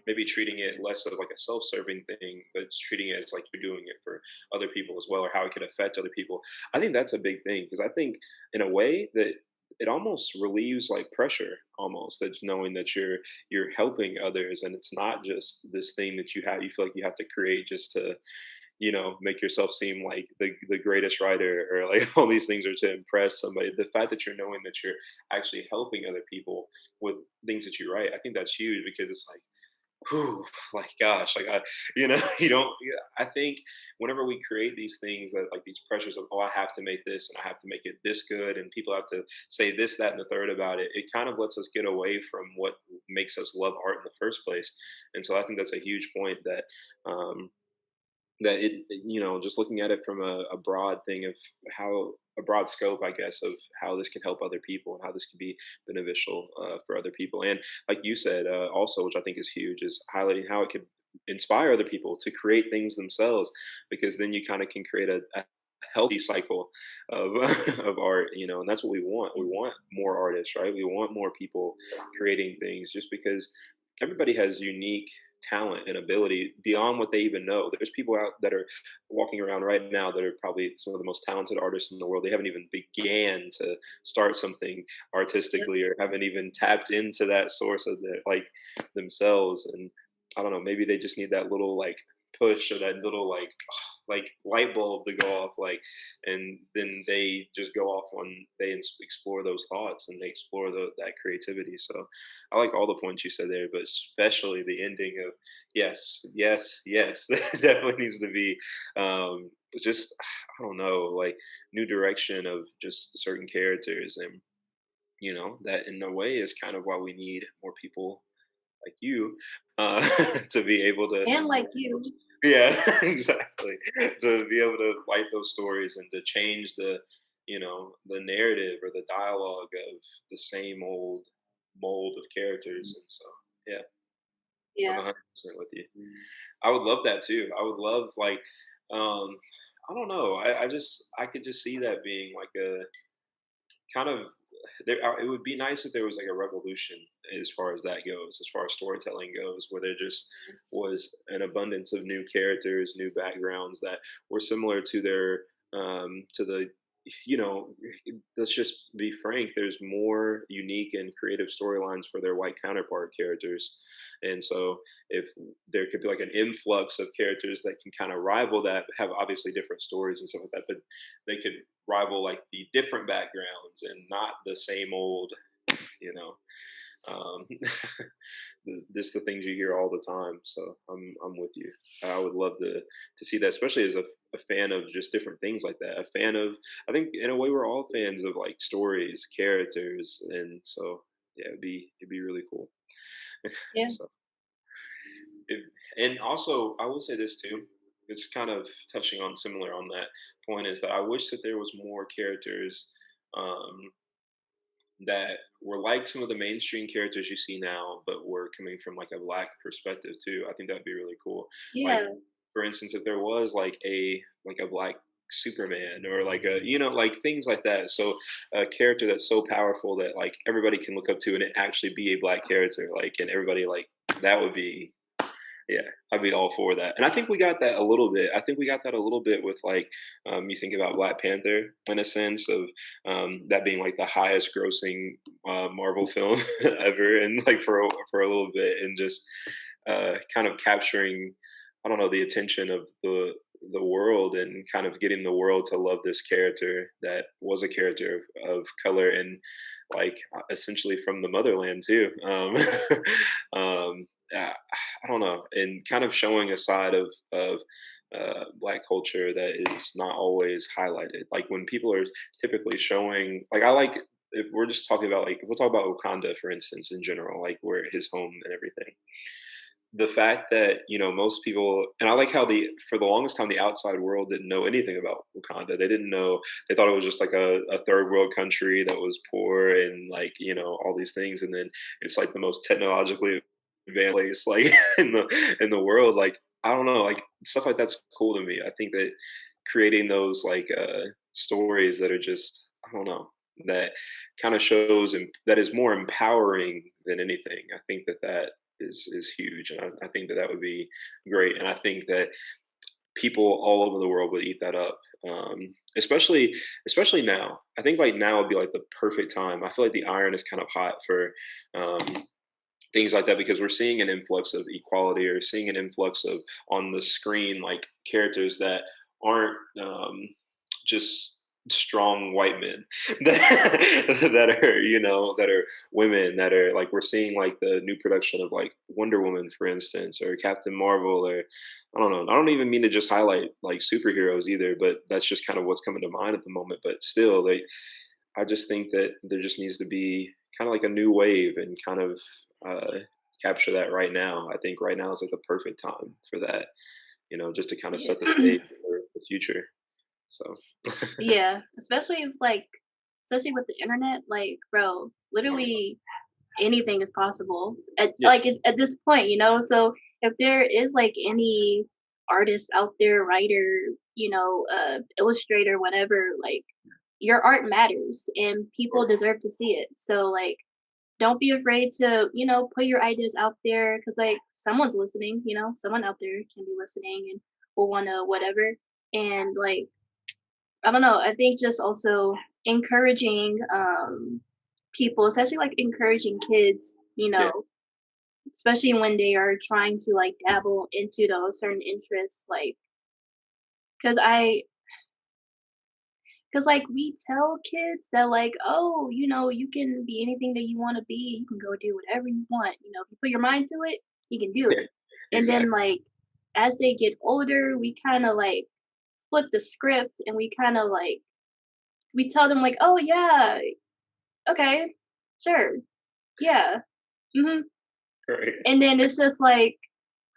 maybe treating it less of like a self-serving thing, but treating it as like you're doing it for other people as well, or how it could affect other people. I think that's a big thing because I think in a way that it almost relieves like pressure almost, that knowing that you're helping others, and it's not just this thing that you feel like you have to create just to, make yourself seem like the greatest writer, or like all these things are to impress somebody. The fact that you're knowing that you're actually helping other people with things that you write, I think that's huge, because it's like, whew, like gosh, like you don't. Yeah, I think whenever we create these things, that like these pressures of, oh, I have to make this and I have to make it this good, and people have to say this, that, and the third about it. It kind of lets us get away from what makes us love art in the first place. And so I think that's a huge point, that um, just looking at it from a broad thing of how a broad scope, I guess, of how this can help other people and how this can be beneficial for other people. And like you said, also, which I think is huge, is highlighting how it could inspire other people to create things themselves, because then you kind of can create a healthy cycle of of art, and that's what we want. We want more artists, right? We want more people creating things, just because everybody has unique talent and ability beyond what they even know. There's people out that are walking around right now that are probably some of the most talented artists in the world. They haven't even began to start something Yep. artistically, or haven't even tapped into that source of their like themselves. And I don't know, maybe they just need that little like push, or that little like light bulb to go off, like, and then they just go off when they explore those thoughts, and they explore that creativity. So I like all the points you said there, but especially the ending of yes, yes, yes. That definitely needs to be just, I don't know, like new direction of just certain characters. And that in a way is kind of why we need more people like you, to be able to, And like you. yeah, exactly, to be able to write those stories and to change the narrative or the dialogue of the same old mold of characters. And so, yeah, I'm Yeah. 100% with you. I would love that too. I would love like, um, I don't know. I could just see that being like a kind of it would be nice if there was like a revolution as far as that goes, as far as storytelling goes, where there just was an abundance of new characters, new backgrounds that were similar to their to the you know let's just be frank, there's more unique and creative storylines for their white counterpart characters. And so if there could be like an influx of characters that can kind of rival that, have obviously different stories and stuff like that, but they could rival like the different backgrounds and not the same old, you know, um, just the things you hear all the time. So I'm with you. I would love to see that, especially as a fan of just different things like that. A fan of, I think in a way we're all fans of like stories, characters, and so yeah, it'd be really cool. Yeah. So it, and also I will say this too. It's kind of touching on similar on that point, is that I wish that there was more characters um, that were like some of the mainstream characters you see now, but were coming from like a black perspective too. I think that'd be really cool. Like, Yeah. for instance, if there was like a black Superman, or like a like things like that. So a character that's so powerful that like everybody can look up to, and it actually be a black character, like, and everybody like, that would be, yeah, I'd be all for that. And I think we got that a little bit. I think we got that a little bit with like, you think about Black Panther in a sense of that being like the highest grossing Marvel film ever, and like for a little bit, and just kind of capturing, I don't know, the attention of the world, and kind of getting the world to love this character that was a character of color, and like essentially from the motherland too. Yeah, I don't know, and kind of showing a side of black culture that is not always highlighted. Like when people are typically showing, like I like, if we're just talking about like, we'll talk about Wakanda for instance in general, like where his home and everything. The fact that most people, and I like how the for the longest time the outside world didn't know anything about Wakanda. They didn't know. They thought it was just like a third world country that was poor, and like all these things, and then it's like the most technologically advanced place like in the world. Like I don't know, like stuff like that's cool to me. I think that creating those like stories that are just, I don't know, that kind of shows, and that is more empowering than anything. I think that is huge, and I think that would be great, and I think that people all over the world would eat that up. especially now. I think like now would be like the perfect time. I feel like the iron is kind of hot for um, things like that because we're seeing an influx of equality or seeing an influx of on the screen like characters that aren't just strong white men that are that are women that are like we're seeing like the new production of like Wonder Woman for instance or Captain Marvel or I don't know. I don't even mean to just highlight like superheroes either, but that's just kind of what's coming to mind at the moment. But still, they I just think that there just needs to be kind of like a new wave and kind of uh, capture that right now. I think right now is like the perfect time for that, just to kind of Yeah. set the stage for the future. So, Yeah, especially if, like especially with the internet, like, bro, literally anything is possible at yeah, like, at this point, so if there is, like, any artist out there, writer, illustrator, whatever, like, your art matters and people sure. deserve to see it, so, like, don't be afraid to, put your ideas out there because like, someone's listening, someone out there can be listening and will wanna whatever, and, like, I don't know. I think just also encouraging people, especially like encouraging kids, Yeah, especially when they are trying to like dabble into those certain interests, like because I because like we tell kids that like, oh, you can be anything that you want to be. You can go do whatever you want. If you put your mind to it, you can do yeah, it. And then exactly. like as they get older, we kind of like flip the script and we kind of like we tell them like, oh yeah, okay, sure, yeah, mhm, Right. and then it's just like,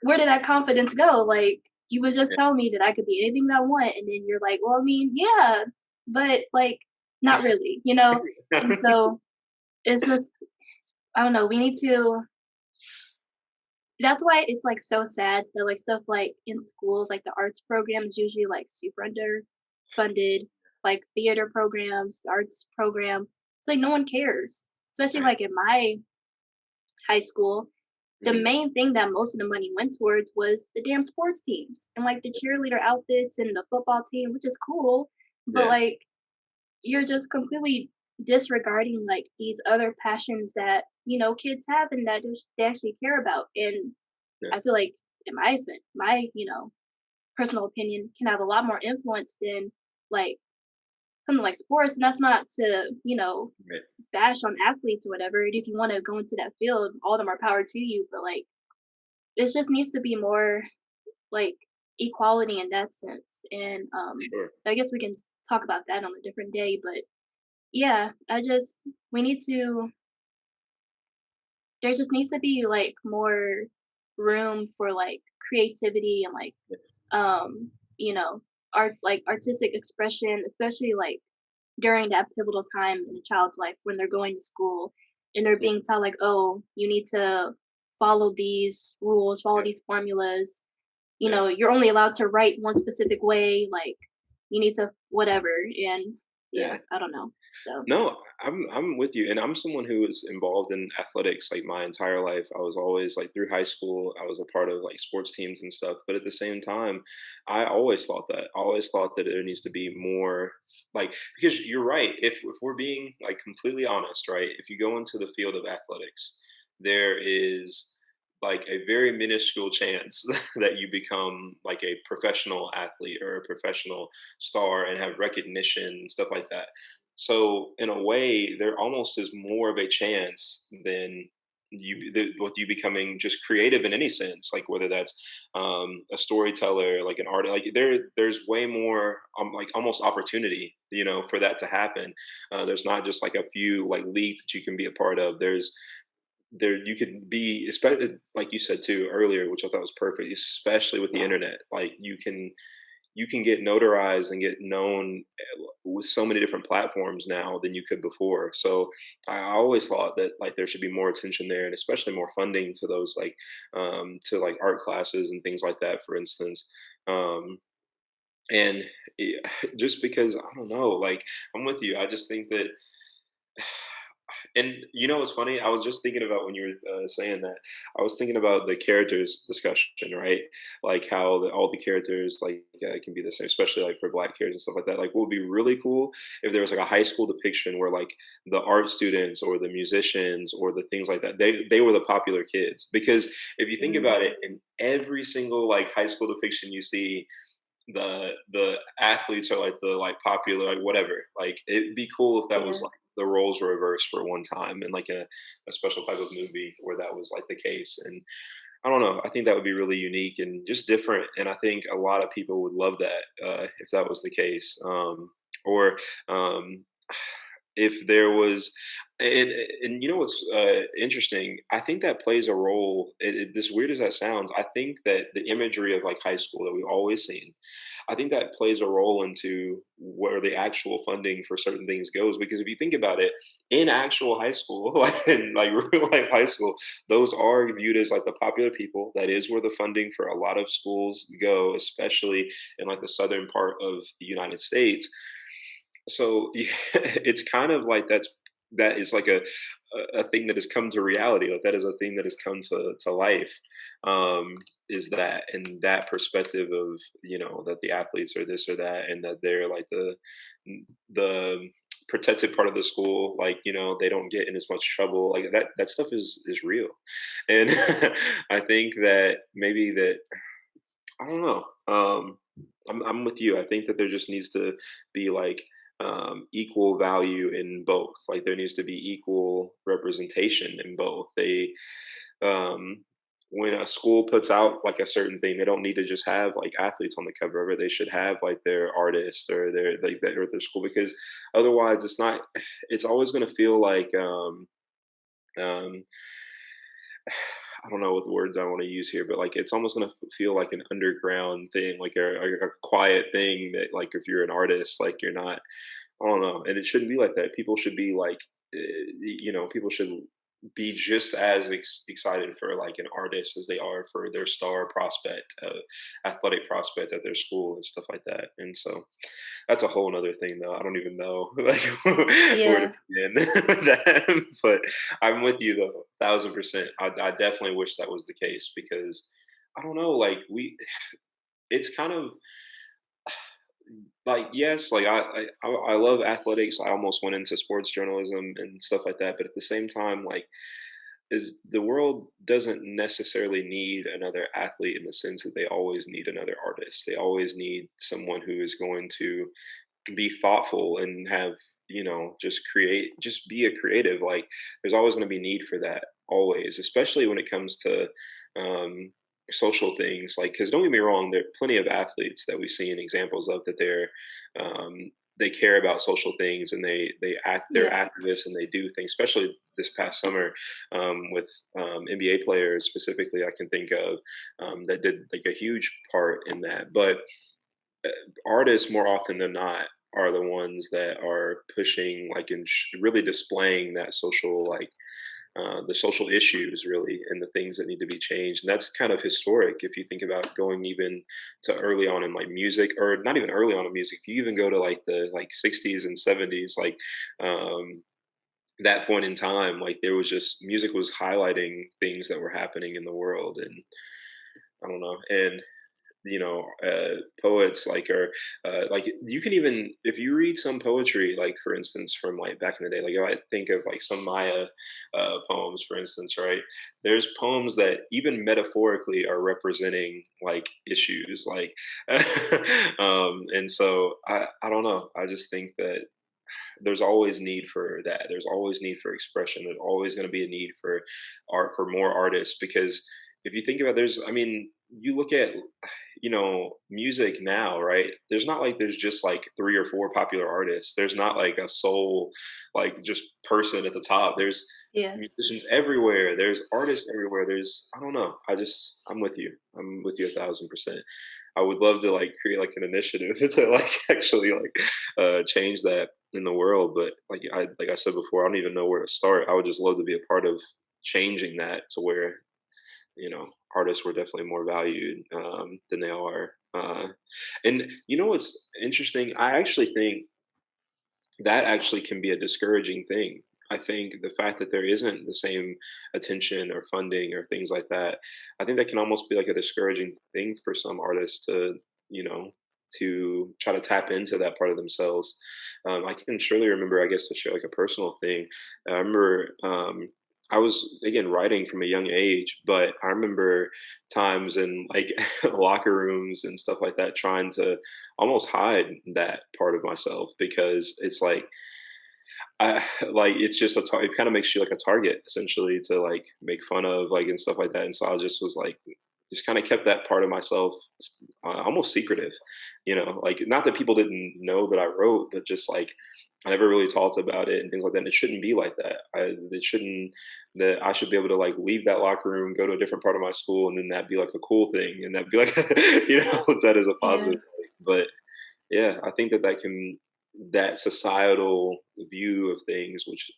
where did that confidence go? Like, you was just Yeah. telling me that I could be anything that I want, and then you're like, "Well, I mean, yeah, but, like, not really," And so, it's just I don't know, we need to that's why it's, like, so sad that, like, stuff, like, in schools, like, the arts program is usually, like, super underfunded, like, theater programs, the arts program, it's like no one cares, especially, Right. like, in my high school. The Mhm. main thing that most of the money went towards was the damn sports teams and like the cheerleader outfits and the football team, which is cool, but Yeah. like you're just completely disregarding like these other passions that kids have and that they actually care about. And Yeah. I feel like in my personal opinion can have a lot more influence than like something like sports. And that's not to Right. bash on athletes or whatever. And if you want to go into that field, all the more power to you. But like it just needs to be more like equality in that sense. And Sure. I guess we can talk about that on a different day. But yeah, we need to. There just needs to be like more room for like creativity and like Yeah. um art like artistic expression, especially like during that pivotal time in a child's life when they're going to school and they're Yeah. being told like, oh, you need to follow these rules, follow Yeah. these formulas. Yeah. You're only allowed to write one specific way, like you need to whatever. And yeah, Yeah. I don't know. So No, I'm with you, and I'm someone who was involved in athletics like my entire life. I was always like through high school, I was a part of like sports teams and stuff. But at the same time, I always thought that there needs to be more, like because you're right. If we're being like completely honest, right? If you go into the field of athletics, there is like a very minuscule chance that you become like a professional athlete or a professional star and have recognition stuff like that. So in a way, there almost is more of a chance than with you becoming just creative in any sense, like whether that's a storyteller, like an artist, like there's way more like almost opportunity, for that to happen. There's not just like a few like leagues that you can be a part of. There you could be, especially like you said too earlier, which I thought was perfect, especially with the internet. Like you can get notarized and get known with so many different platforms now than you could before. So I always thought that like there should be more attention there, and especially more funding to those like to like art classes and things like that, for instance. Um, and just because I don't know, like I'm with you. I just think that And you know what's funny? I was just thinking about when you were saying that. I was thinking about the characters discussion, right? Like how all the characters like can be the same, especially like for Black characters and stuff like that. Like, what would be really cool if there was like a high school depiction where like the art students or the musicians or the things like that they were the popular kids. Because if you think about Mm, it, in every single like high school depiction you see, the athletes are like the like popular like whatever. Like it'd be cool if that was yeah. like the roles were reversed for one time in like a special type of movie where that was like the case. And I don't know, I think that would be really unique and just different, and I think a lot of people would love that if that was the case. Or um if there was, and you know what's interesting, I think that plays a role, this weird as that sounds, I think that the imagery of like high school that we've always seen, I think that plays a role into where the actual funding for certain things goes. Because if you think about it, in actual high school, like in like real life high school, those are viewed as like the popular people. That is where the funding for a lot of schools go, especially in like the southern part of the United States. So yeah, it's kind of like that is like a thing that has come to reality. Like that is a thing that has come to life. Um, is that and that perspective of that the athletes are this or that, and that they're like the protected part of the school. Like they don't get in as much trouble. Like that stuff is real, and I think that maybe that I don't know. I'm with you. I think that there just needs to be like equal value in both. Like there needs to be equal representation in both. Um, when a school puts out like a certain thing, they don't need to just have like athletes on the cover of it. They should have like their artists or their like that or their school, because otherwise it's not. It's always going to feel like um, I don't know what the words I want to use here, but like it's almost gonna feel like an underground thing, like a quiet thing that like if you're an artist, like you're not. I don't know, and it shouldn't be like that. People should be like, people should be just as excited for like an artist as they are for their star prospect, athletic prospect at their school and stuff like that. And so that's a whole nother thing, though. I don't even know like where to Yeah. begin with that. But I'm with you though, 1,000%. I definitely wish that was the case because I don't know, like it's kind of like yes, like I love athletics. I almost went into sports journalism and stuff like that, but at the same time, like is the world doesn't necessarily need another athlete in the sense that they always need another artist. They always need someone who is going to be thoughtful and have just be a creative. Like there's always going to be need for that, always, especially when it comes to um social things. Like because don't get me wrong, there are plenty of athletes that we've seen examples of that they care about social things, and they're Yeah. activists and they do things, especially this past summer with NBA players specifically I can think of that did like a huge part in that. But artists more often than not are the ones that are pushing like and really displaying that social like the social issues really and the things that need to be changed. And that's kind of historic if you think about going even to early on in like music, or not even early on in music, if you even go to like the like 60s and 70s, like um that point in time, like there was just music was highlighting things that were happening in the world. And I don't know. And poets like are like you can even if you read some poetry, like for instance from like back in the day, like if I think of like some Maya poems for instance, right? There's poems that even metaphorically are representing like issues like and so I don't know, I just think that there's always need for that. There's always need for expression. There's always going to be a need for art, for more artists. Because if you think about, I mean, you look at, music now, right? There's not like there's just like three or four popular artists. There's not like a sole, like just person at the top. There's Yeah. musicians everywhere. There's artists everywhere. I don't know. I'm with you. I'm with you 1,000%. I would love to like create like an initiative to like actually like change that in the world. But like I said before, I don't even know where to start. I would just love to be a part of changing that to where artists were definitely more valued than they are. And what's interesting? I actually think that actually can be a discouraging thing. I think the fact that there isn't the same attention or funding or things like that, I think that can almost be like a discouraging thing for some artists to, you know, to try to tap into that part of themselves. I can surely remember, I guess, to share like a personal thing. I remember I was again writing from a young age, but I remember times in like locker rooms and stuff like that, trying to almost hide that part of myself because it's like I like, it's just it kinda makes you like a target essentially to, like, make fun of, like, and stuff like that, and so I just was like just kinda kept that part of myself almost secretive, like, not that people didn't know that I wrote, but just, like, I never really talked about it and things like that, and it shouldn't be like that. It shouldn't that I should be able to, like, leave that locker room, go to a different part of my school, and then that'd be, like, a cool thing, and that'd be like that is a positive Yeah. thing, but yeah, I think that that societal view of things, which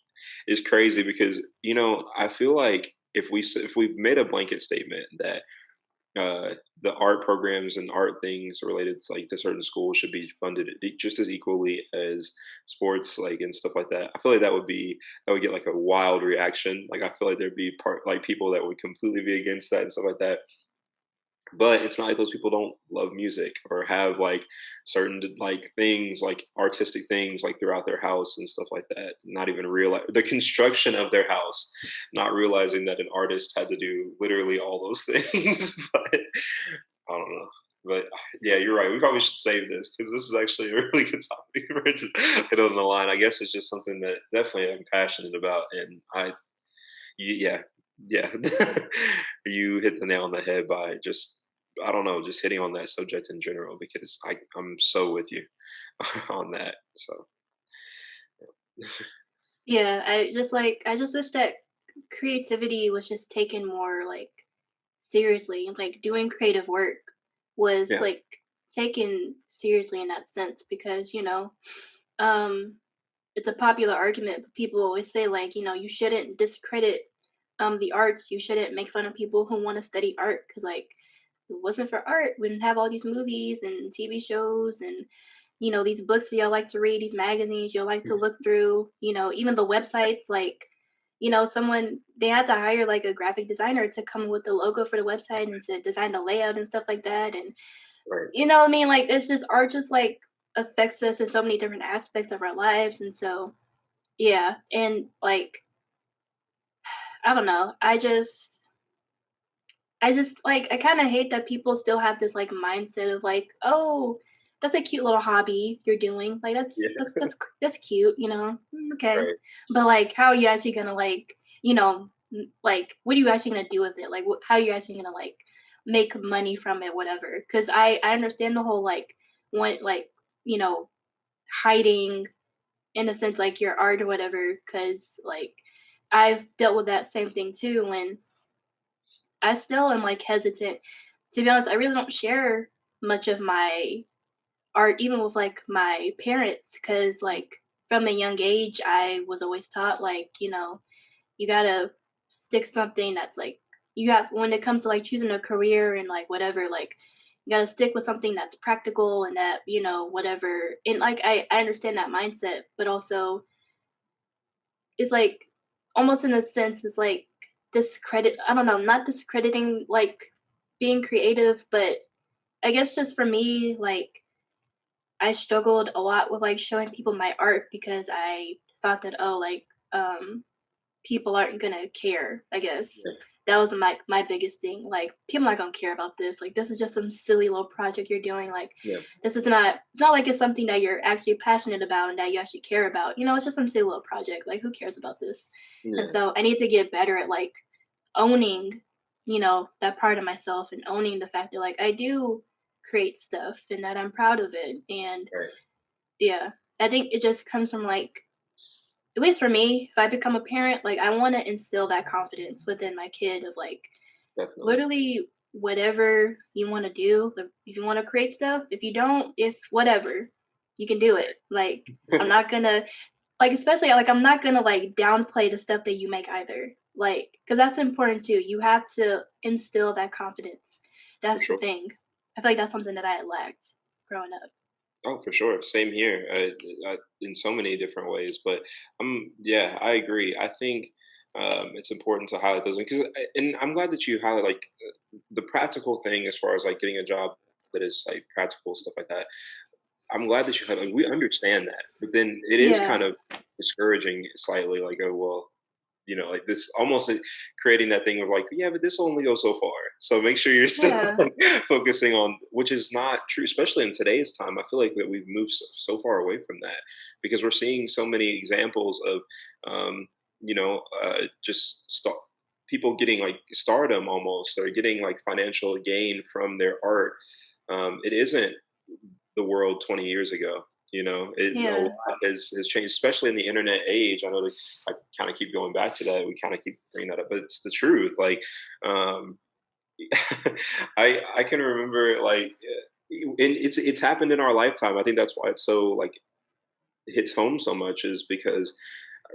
is crazy because I feel like if we made a blanket statement that the art programs and art things related to like to certain schools should be funded just as equally as sports, like and stuff like that. I feel like that would get like a wild reaction. Like I feel like there'd be people that would completely be against that and stuff like that, but it's not like those people don't love music or have like certain like things like artistic things like throughout their house and stuff like that, not even realize the construction of their house, not realizing that an artist had to do literally all those things. But I don't know. But yeah, you're right, we probably should save this because this is actually a really good topic for it to hit on the line. I guess it's just something that definitely I'm passionate about, and yeah, yeah. You hit the nail on the head by just I don't know, just hitting on that subject in general because I'm so with you on that. So Yeah, I just wish that creativity was just taken more like seriously. Like doing creative work was yeah, like taken seriously in that sense because, um it's a popular argument, but people always say like, you shouldn't discredit the arts. You shouldn't make fun of people who want to study art because like if it wasn't for art, we didn't have all these movies and TV shows and these books that y'all like to read, these magazines y'all like to look through, even the websites, like, someone they had to hire like a graphic designer to come with the logo for the website and to design the layout and stuff like that. And right. you know what I mean? Like it's just art just like affects us in so many different aspects of our lives. And so yeah. And like, I don't know. I just like I kind of hate that people still have this like mindset of like, oh, that's a cute little hobby you're doing. Like Yeah, that's cute, okay. right. But like, how are you actually gonna like, like, what are you actually gonna do with it? Like, how are you actually gonna like make money from it, whatever? Because I understand the whole like one like you know hiding in a sense like your art or whatever. Because like I've dealt with that same thing too when I still am like hesitant. To be honest, I really don't share much of my art, even with like my parents, because like from a young age, I was always taught like, you gotta stick something that's like, you got when it comes to like choosing a career and like whatever, like, you gotta stick with something that's practical and that, whatever. And like, I understand that mindset, but also it's like almost in a sense, it's like discredit, I don't know, not discrediting like being creative, but I guess just for me, like I struggled a lot with like showing people my art because I thought that oh like people aren't gonna care, I guess. Yeah, That was my biggest thing. Like people aren't gonna care about this. Like this is just some silly little project you're doing. Like yeah, this is not it's not like it's something that you're actually passionate about and that you actually care about. It's just some silly little project. Like who cares about this? And yeah, so I need to get better at like owning, that part of myself and owning the fact that like I do create stuff and that I'm proud of it. And right. yeah, I think it just comes from like at least for me, if I become a parent, like I want to instill that confidence within my kid of like Definitely. literally whatever you want to do. If you want to create stuff, if you don't, if whatever, you can do it. Like I'm not gonna like especially like I'm not gonna like downplay the stuff that you make either. Like because that's important too. You have to instill that confidence. For That's the sure. thing. I feel like that's something that I had lacked growing up. Oh, for sure. Same here. In so many different ways, but yeah, I agree. I think it's important to highlight those because, and I'm glad that you highlight like the practical thing as far as like getting a job that is like practical stuff like that. I'm glad that you highlight. Like, we understand that, but then it is Yeah. kind of discouraging slightly. Like, oh well, like this almost like creating that thing of like, yeah, but this will only go so far. So make sure you're still Yeah. like focusing on, which is not true, especially in today's time. I feel like that we've moved so far away from that because we're seeing so many examples of, just people getting like stardom almost, or getting like financial gain from their art. It isn't the world 20 years ago. A lot Yeah. has changed, especially in the internet age. I know that I kind of keep going back to that. We kind of keep bringing that up, but it's the truth. Like, um, I can remember like, and it's happened in our lifetime. I think that's why it's so like hits home so much is because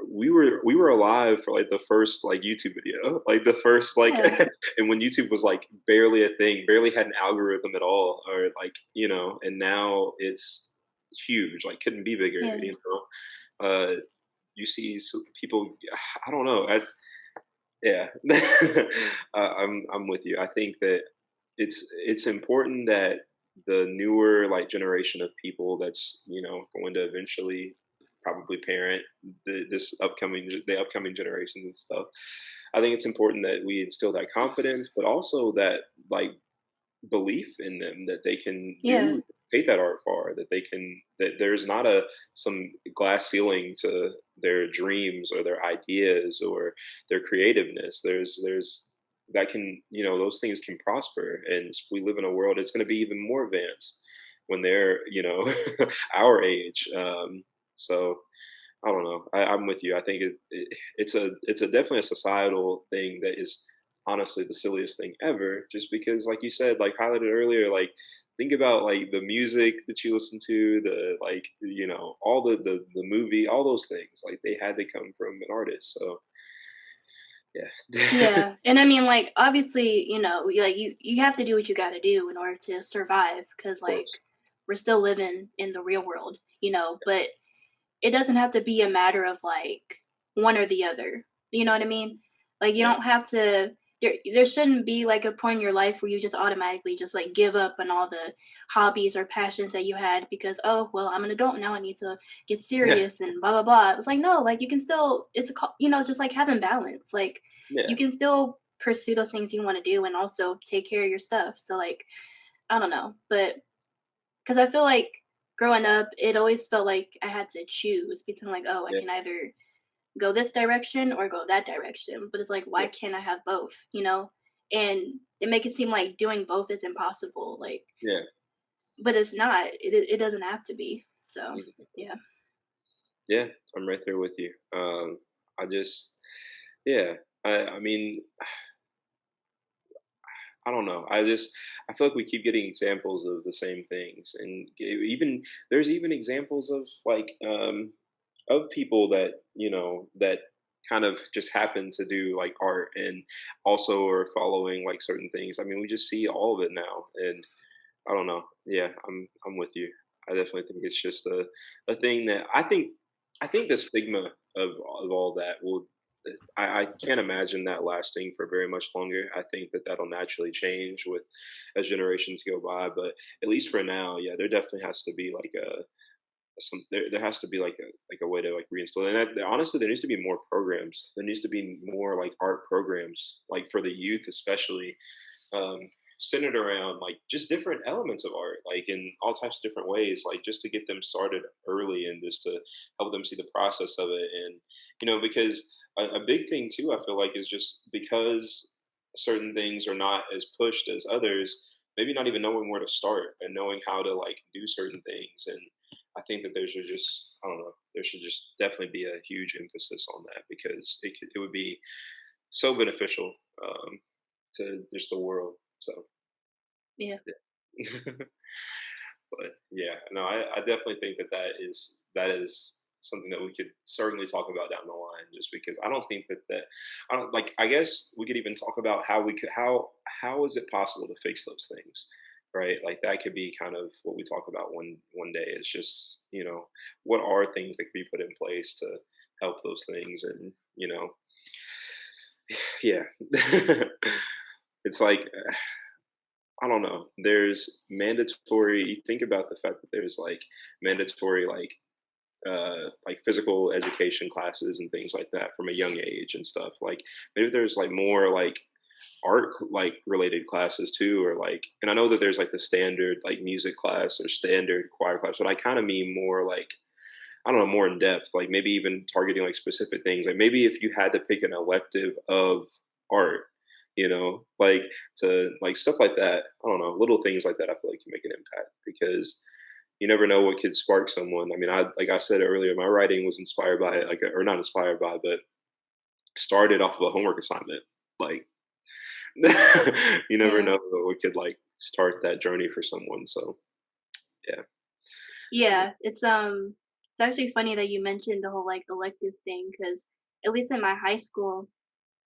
we were alive for like the first like YouTube video, like the first like, Yeah. and when YouTube was like barely a thing, barely had an algorithm at all, or like and now it's huge, like couldn't be bigger. Yeah. You see people, I don't know, yeah, I'm with you. I think that it's important that the newer like generation of people that's going to eventually probably parent the upcoming generations and stuff. I think it's important that we instill that confidence, but also that like belief in them that they can Yeah. do take that art far, that they can, that there's not a some glass ceiling to their dreams or their ideas or their creativeness. There's that can, those things can prosper, and we live in a world it's going to be even more advanced when they're our age. So I don't know. I'm with you. I think it's a definitely a societal thing that is honestly the silliest thing ever. Just because, like you said, like highlighted earlier, like think about like the music that you listen to, the like all the movie, all those things. Like they had to come from an artist. So yeah, Yeah. And I mean, like, obviously, you have to do what you got to do in order to survive because, of like, course. we're still living in the real world, but it doesn't have to be a matter of like one or the other. You know what I mean? Like you Yeah, don't have to there shouldn't be like a point in your life where you just automatically just like give up on all the hobbies or passions that you had because oh well I'm an adult now I need to get yeah, serious and blah blah blah. It's like no, like you can still just like having balance. Like yeah, you can still pursue those things you want to do and also take care of your stuff. So like I don't know, but because I feel like growing up, it always felt like I had to choose between like, oh, I yeah, can either go this direction or go that direction. But it's like, why yeah, can't I have both? And they make it seem like doing both is impossible. Like, yeah. but it's not. It doesn't have to be. So Mhm. yeah, Yeah, I'm right there with you. I just, yeah, I mean, I don't know. I feel like we keep getting examples of the same things, and even there's even examples of people that that kind of just happen to do like art and also are following like certain things. I mean, we just see all of it now, and I don't know. Yeah, I'm with you. I definitely think it's just a thing that I think the stigma of all that will. I can't imagine that lasting for very much longer. I think that that'll naturally change with as generations go by. But at least for now, yeah, there definitely has to be like there has to be like a way to like reinstall it. And honestly, there needs to be more programs. There needs to be more like art programs, like for the youth especially, um, centered around like just different elements of art, like in all types of different ways, like just to get them started early and just to help them see the process of it. And because a big thing too, I feel like is just because certain things are not as pushed as others, maybe not even knowing where to start and knowing how to like do certain things. And I think that there should just, I don't know, there should just definitely be a huge emphasis on that because it would be so beneficial, to just the world. So yeah, yeah. But yeah, no, I definitely think that that is something that we could certainly talk about down the line. Just because I don't think that I don't like. I guess we could even talk about how we could how is it possible to fix those things? right? Like that could be kind of what we talk about one day. It's just, what are things that could be put in place to help those things, and yeah. It's like I don't know. There's mandatory. You think about the fact that there's like mandatory like physical education classes and things like that from a young age and stuff. Like maybe there's like more like art like related classes too, or like, and I know that there's like the standard like music class or standard choir class, but I kind of mean more like, I don't know, more in depth, like maybe even targeting like specific things. Like maybe if you had to pick an elective of art, like to like stuff like that. I don't know, little things like that. I feel like can make an impact because you never know what could spark someone. I mean, I like I said earlier, my writing was inspired by like, or not inspired by, but started off of a homework assignment. Like, you never Yeah. know what could like start that journey for someone. So yeah. Yeah, it's actually funny that you mentioned the whole, like, elective thing, because at least in my high school,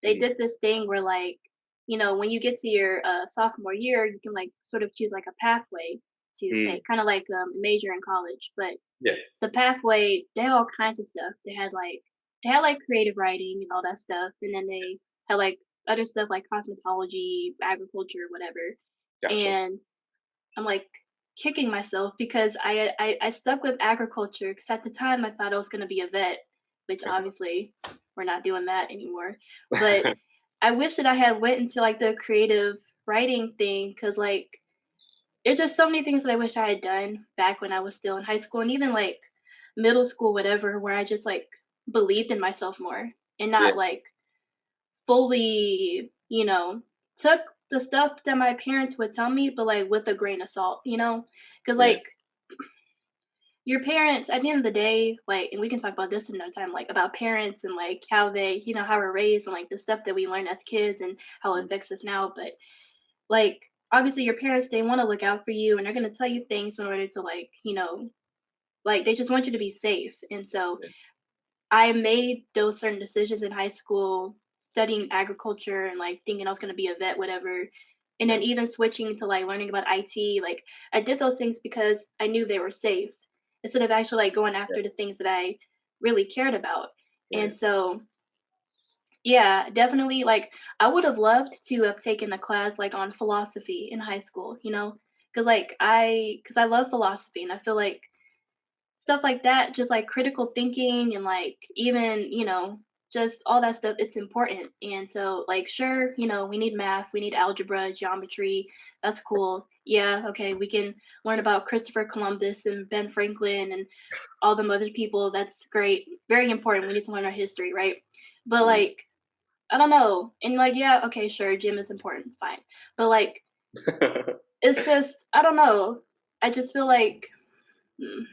they Mhm. did this thing where, like, when you get to your, sophomore year, you can, like, sort of choose, like, a pathway to Mm. take, kinda like, a major in college, but Yeah. the pathway, they had all kinds of stuff. They had, like, creative writing and all that stuff, and then they had, like, other stuff like cosmetology, agriculture, whatever, Gotcha. and I'm, like, kicking myself because I stuck with agriculture because at the time I thought I was gonna be a vet, which obviously we're not doing that anymore, but I wish that I had went into, like, the creative writing thing because there's just so many things that I wish I had done back when I was still in high school and even, like, middle school, whatever, where I just, like, believed in myself more and Yeah. not, like, fully, took the stuff that my parents would tell me, but, like, with a grain of salt, you know? Because Yeah. like, your parents at the end of the day, like and we can talk about this another time, like, about parents and, like, how they how we're raised and, like, the stuff that we learn as kids and how it Mhm. affects us now, but, like, obviously, your parents, they wanna look out for you, and they're gonna tell you things in order to, like, like, they just want you to be safe, and so Yeah. I made those certain decisions in high school, studying agriculture and like thinking I was gonna be a vet, whatever. And Yeah. then even switching to like learning about IT, like I did those things because I knew they were safe instead of actually like going Yeah. after the things that I really cared about. And Right. so, yeah, definitely like I would have loved to have taken a class like on philosophy in high school, because I love philosophy and I feel like stuff like that, just like critical thinking and like even, just all that stuff, it's important. And so like sure, we need math, we need algebra, geometry. That's cool. Yeah, okay, we can learn about Christopher Columbus and Ben Franklin and all them other people. That's great. Very important. We need to learn our history, right? But Mhm. like I don't know. And like yeah, okay, sure, gym is important. Fine. But like it's just I don't know. I just feel like hmm,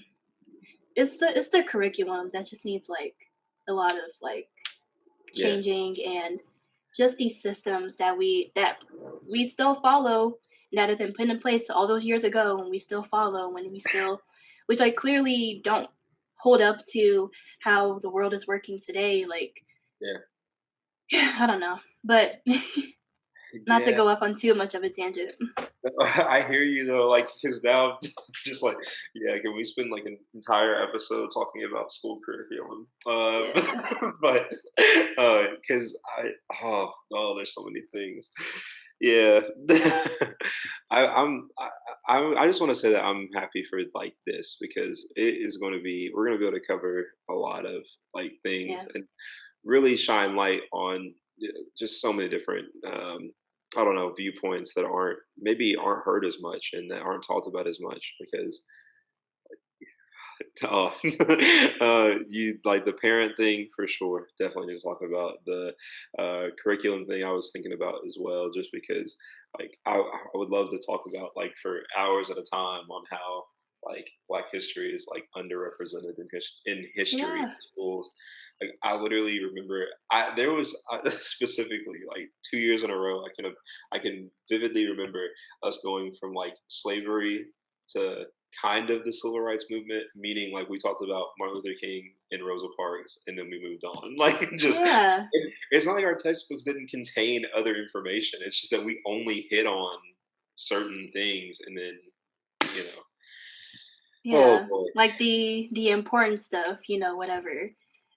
it's the curriculum that just needs like a lot of like Yeah. changing and just these systems that we still follow that have been put in place all those years ago and we still follow and we still which like clearly don't hold up to how the world is working today like Yeah. I don't know but not to Yeah. go off on too much of a tangent. I hear you though, like, because now I'm just like, yeah, can we spend like an entire episode talking about school curriculum? Yeah. But because there's so many things. Yeah, I just want to say that I'm happy for like this because it is going to be we're going to be able to cover a lot of like things Yeah. and really shine light on just so many different I don't know viewpoints that aren't heard as much and that aren't talked about as much because uh, you like the parent thing for sure. Definitely need to talk about the curriculum thing. I was thinking about as well, just because like I would love to talk about like for hours at a time on how like Black history is like underrepresented in history Yeah. schools. Like I literally remember there was specifically like 2 years in a row. I can vividly remember us going from like slavery to kind of the civil rights movement, meaning like we talked about Martin Luther King and Rosa Parks, and then we moved on. Like just Yeah. it's not like our textbooks didn't contain other information. It's just that we only hit on certain things, and then you know, oh Yeah, boy, like the important stuff, whatever.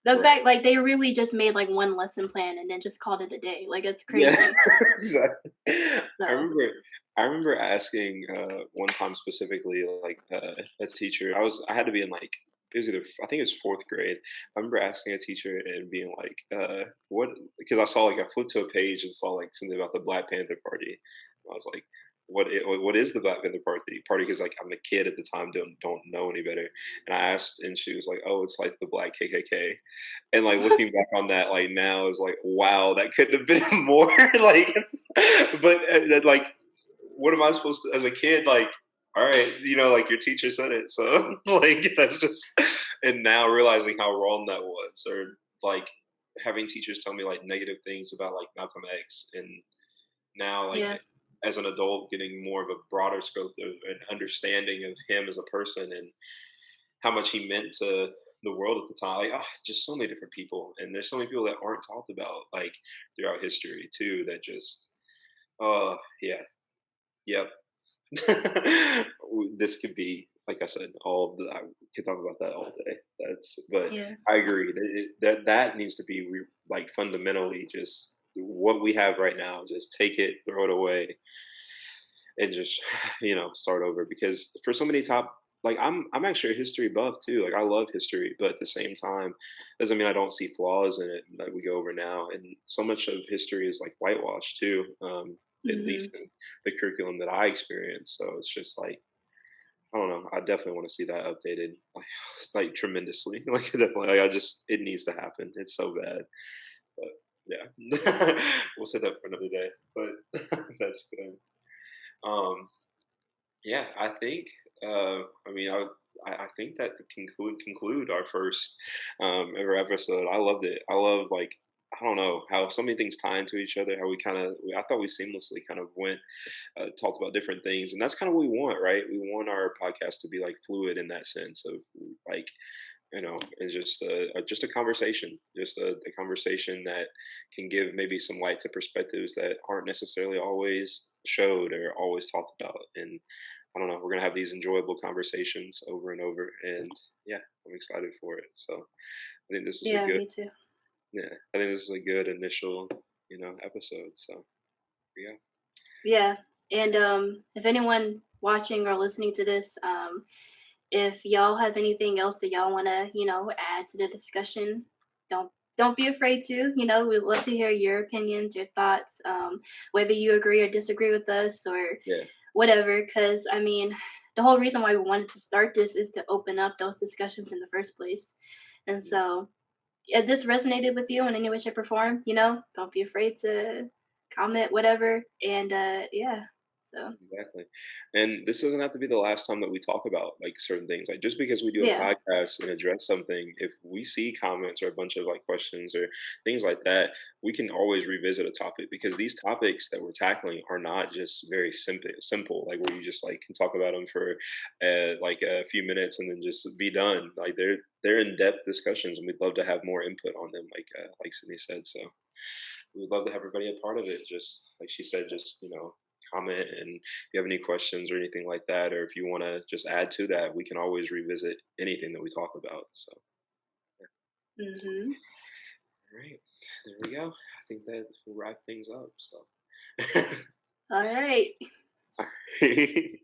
The right. fact like they really just made like one lesson plan and then just called it a day. Like it's Yeah, crazy. exactly. I So remember I remember asking, one time specifically, like, a teacher I had to be in, like it was either I think it was 4th grade. I remember asking a teacher and being like, "What" because I saw, like I flipped to a page and saw, like, something about the Black Panther Party. I was like, what is the Black Panther Party?" Because, like, I'm a kid at the time, don't know any better, and I asked, and she was like, "Oh, it's like the Black KKK." And, like, looking back on that, like, now is like, wow, that couldn't have been more, like, but, that, like, what am I supposed to as a kid, like, alright, like, your teacher said it, so, like, that's just and now realizing how wrong that was, or, like, having teachers tell me, like, negative things about, like, Malcolm X, and now, like, yeah, as an adult, getting more of a broader scope of an understanding of him as a person and how much he meant to the world at the time. Like, just so many different people, and there's so many people that aren't talked about, like throughout history too. That just, yeah, yep. This could be, like I said, I could talk about that all day. But yeah, I agree that that needs to be like fundamentally just what we have right now. Just take it, throw it away, and just start over, because for so many top, like, I'm actually a history buff too, like I love history, but at the same time doesn't mean I don't see flaws in it that we go over now, and so much of history is like whitewashed too, at least mhm, in the curriculum that I experience. So it's just like, I don't know, I definitely want to see that updated, like tremendously. Like, definitely, like, I just, it needs to happen, it's so bad. But yeah, we'll set that for another day, but that's good. um Yeah, I think. I mean, I think that to conclude our first ever episode. I loved it. I love, like, I don't know how so many things tie into each other. How we kind of, I thought we seamlessly kind of went, talked about different things, and that's kind of what we want, right? We want our podcast to be like fluid in that sense of, like, and just a conversation, just a conversation that can give maybe some light to perspectives that aren't necessarily always showed or always talked about. And I don't know, we're gonna have these enjoyable conversations over and over, and yeah, I'm excited for it. So I think this was a yeah, good, me too. yeah, I think this is a good initial, episode. So yeah, Yeah, and if anyone watching or listening to this, if y'all have anything else that y'all want to, add to the discussion, don't be afraid to. We'd love to hear your opinions, your thoughts, whether you agree or disagree with us or yeah, whatever. Because I mean, the whole reason why we wanted to start this is to open up those discussions in the first place. And yeah. so, if this resonated with you in any way, shape, or form, don't be afraid to comment, whatever. And yeah, so Exactly. And this doesn't have to be the last time that we talk about, like, certain things. Like, just because we do a yeah, podcast and address something, if we see comments or a bunch of, like, questions or things like that, we can always revisit a topic, because these topics that we're tackling are not just very simple, like, where you just, like, can talk about them for like a few minutes and then just be done. Like, they're in-depth discussions, and we'd love to have more input on them, like Sydney said. So we'd love to have everybody a part of it. Just like she said, just, comment, and if you have any questions or anything like that, or if you want to just add to that, we can always revisit anything that we talk about. So, yeah. mhm. All right, there we go. I think that will wrap things up. So, All right. all right.